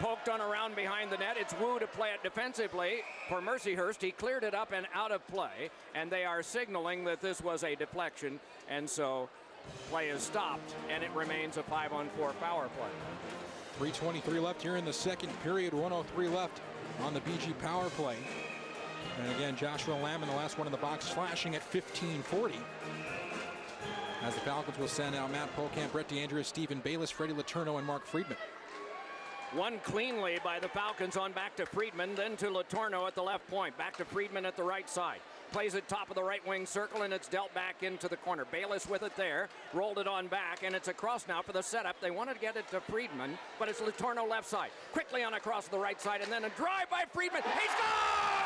Poked on around behind the net. It's Wu to play it defensively for Mercyhurst. He cleared it up and out of play, and they are signaling that this was a deflection, and so play is stopped, and it remains a 5-on-4 power play. 3:23 left here in the second period. 1:03 left on the BG power play. And again, Joshua Lamb, the last one in the box, flashing at 15:40. As the Falcons will send out Matt Polkamp, Brett DeAndrea, Stephen Bayless, Freddie Letourneau, and Mark Friedman. Won cleanly by the Falcons on back to Friedman, then to Letourneau at the left point. Back to Friedman at the right side. Plays it top of the right wing circle, and it's dealt back into the corner. Bayless with it there, rolled it on back, and it's across now for the setup. They wanted to get it to Friedman, but it's Letourneau left side. Quickly on across the right side, and then a drive by Friedman. He scores!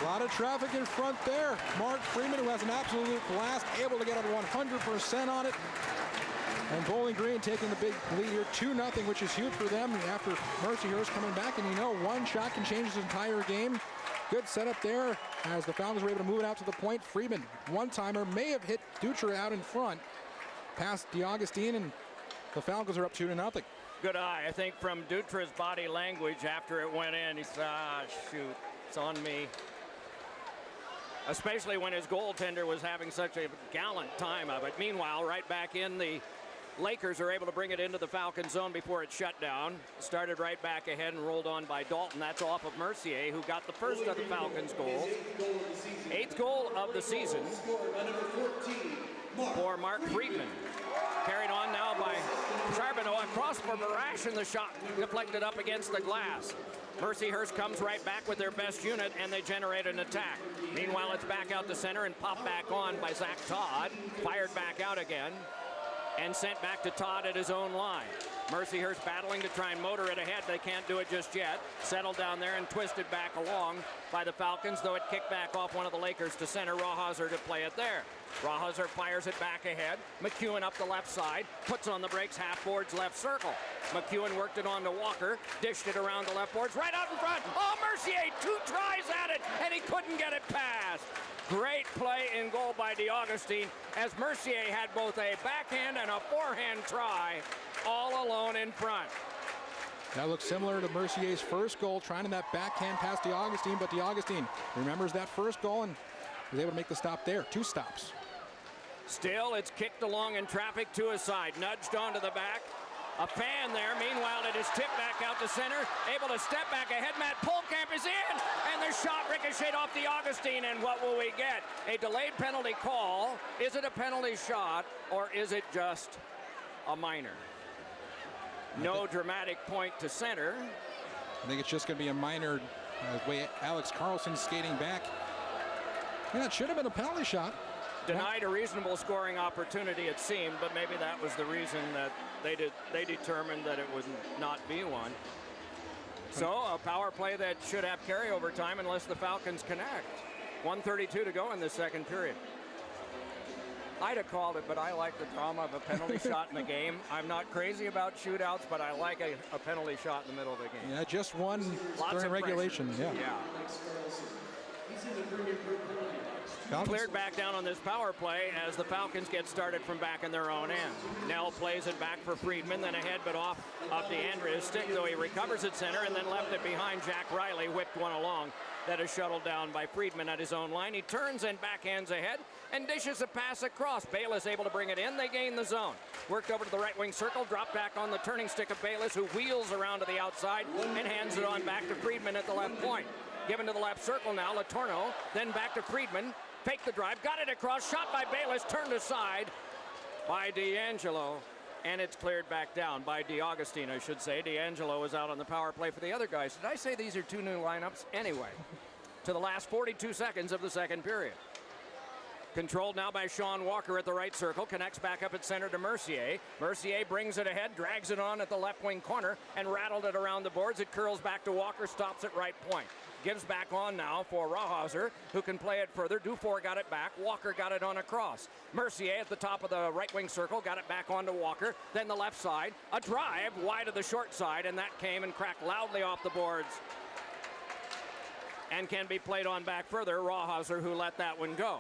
A lot of traffic in front there. Mark Freeman, who has an absolute blast, able to get a 100% on it. And Bowling Green taking the big lead here, 2-0, which is huge for them after Mercyhurst coming back. And you know, one shot can change this entire game. Good setup there as the Falcons were able to move it out to the point. Friedman, one-timer, may have hit Dutra out in front. Past DeAugustine, and the Falcons are up 2-0. Good eye, I think, from Dutra's body language after it went in. He said, shoot, it's on me. Especially when his goaltender was having such a gallant time of it. Meanwhile, right back in, the Lakers are able to bring it into the Falcon zone before it shut down. Started right back ahead and rolled on by Dalton. That's off of Mercier, who got the first of the Falcons' goals. 8th goal of the season for Mark Friedman. Carried on now by Charbonneau across for Barash, and the shot deflected up against the glass. Mercyhurst comes right back with their best unit, and they generate an attack. Meanwhile, it's back out to center and popped back on by Zach Todd. Fired back out again and sent back to Todd at his own line. Mercyhurst battling to try and motor it ahead. They can't do it just yet. Settled down there and twisted back along by the Falcons, though it kicked back off one of the Lakers to center. Rawhauser to play it there. Rawhauser fires it back ahead. McEwen up the left side, puts on the brakes, half boards, left circle. McEwen worked it on to Walker, dished it around the left boards, right out in front. Oh, Mercier, 2 tries at it, and he couldn't get it past. Great play in goal by DeAugustine, as Mercier had both a backhand and a forehand try, all alone in front. That looks similar to Mercier's first goal, trying to that backhand past DeAugustine, but DeAugustine remembers that first goal and was able to make the stop there. 2 stops. Still, it's kicked along in traffic to his side, nudged onto the back. A fan there. Meanwhile, it is tipped back out to center. Able to step back ahead. Matt Polkamp is in, and the shot ricocheted off DeAugustine, and what will we get? A delayed penalty call. Is it a penalty shot, or is it just a minor? No dramatic point to center. I think it's just going to be a minor way Alex Carlson's skating back. Yeah, it should have been a penalty shot. Denied a reasonable scoring opportunity, it seemed, but maybe that was the reason that they determined that it would not be one. So a power play that should have carryover time unless the Falcons connect. 1:32 to go in the second period. I'd have called it, but I like the drama of a penalty shot in the game. I'm not crazy about shootouts, but I like a penalty shot in the middle of the game. Yeah, just one Lots during of regulation. Pressure. Yeah. Falcons. Cleared back down on this power play as the Falcons get started from back in their own end. Nell plays it back for Friedman, then ahead but off of DeAndrea's stick, though he recovers at center and then left it behind Jack Riley, whipped one along. That is shuttled down by Friedman at his own line. He turns and backhands ahead and dishes a pass across. Bayless able to bring it in. They gain the zone. Worked over to the right wing circle, dropped back on the turning stick of Bayless, who wheels around to the outside and hands it on back to Friedman at the left point. Given to the left circle now, Latorno, then back to Friedman. Faked the drive, got it across, shot by Bayless, turned aside by D'Angelo, and it's cleared back down by DeAugustine, I should say. D'Angelo was out on the power play for the other guys. Did I say these are 2 new lineups? Anyway, to the last 42 seconds of the second period. Controlled now by Sean Walker at the right circle, connects back up at center to Mercier. Mercier brings it ahead, drags it on at the left wing corner, and rattled it around the boards. It curls back to Walker, stops at right point. Gives back on now for Rawhauser, who can play it further. Dufour got it back. Walker got it on a cross. Mercier at the top of the right wing circle, got it back onto Walker. Then the left side. A drive wide of the short side, and that came and cracked loudly off the boards. And can be played on back further. Rawhauser, who let that one go.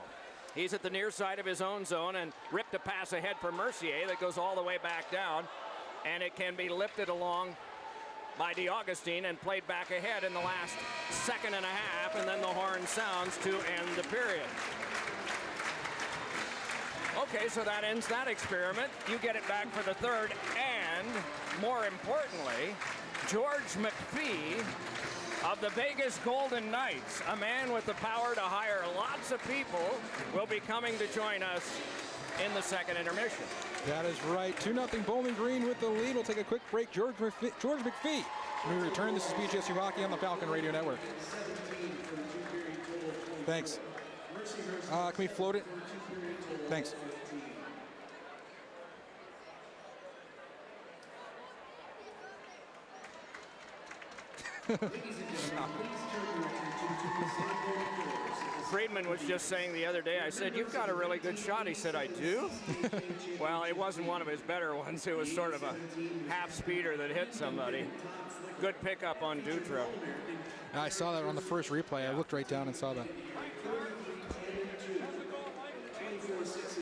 He's at the near side of his own zone and ripped a pass ahead for Mercier that goes all the way back down. And it can be lifted along by DeAugustine and played back ahead in the last second and a half, and then the horn sounds to end the period. Okay, so that ends that experiment. You get it back for the third, and more importantly, George McPhee of the Vegas Golden Knights, a man with the power to hire lots of people, will be coming to join us in the second intermission. That is right. 2-0 Bowling Green with the lead. We'll take a quick break. George McPhee. When we return, this is BGSU Hockey on the Falcon Radio Network. Thanks. Can we float it? Thanks. Friedman was just saying the other day, I said, "You've got a really good shot." He said, "I do?" Well, it wasn't one of his better ones. It was sort of a half speeder that hit somebody. Good pickup on Dutra. I saw that on the first replay. I looked right down and saw that.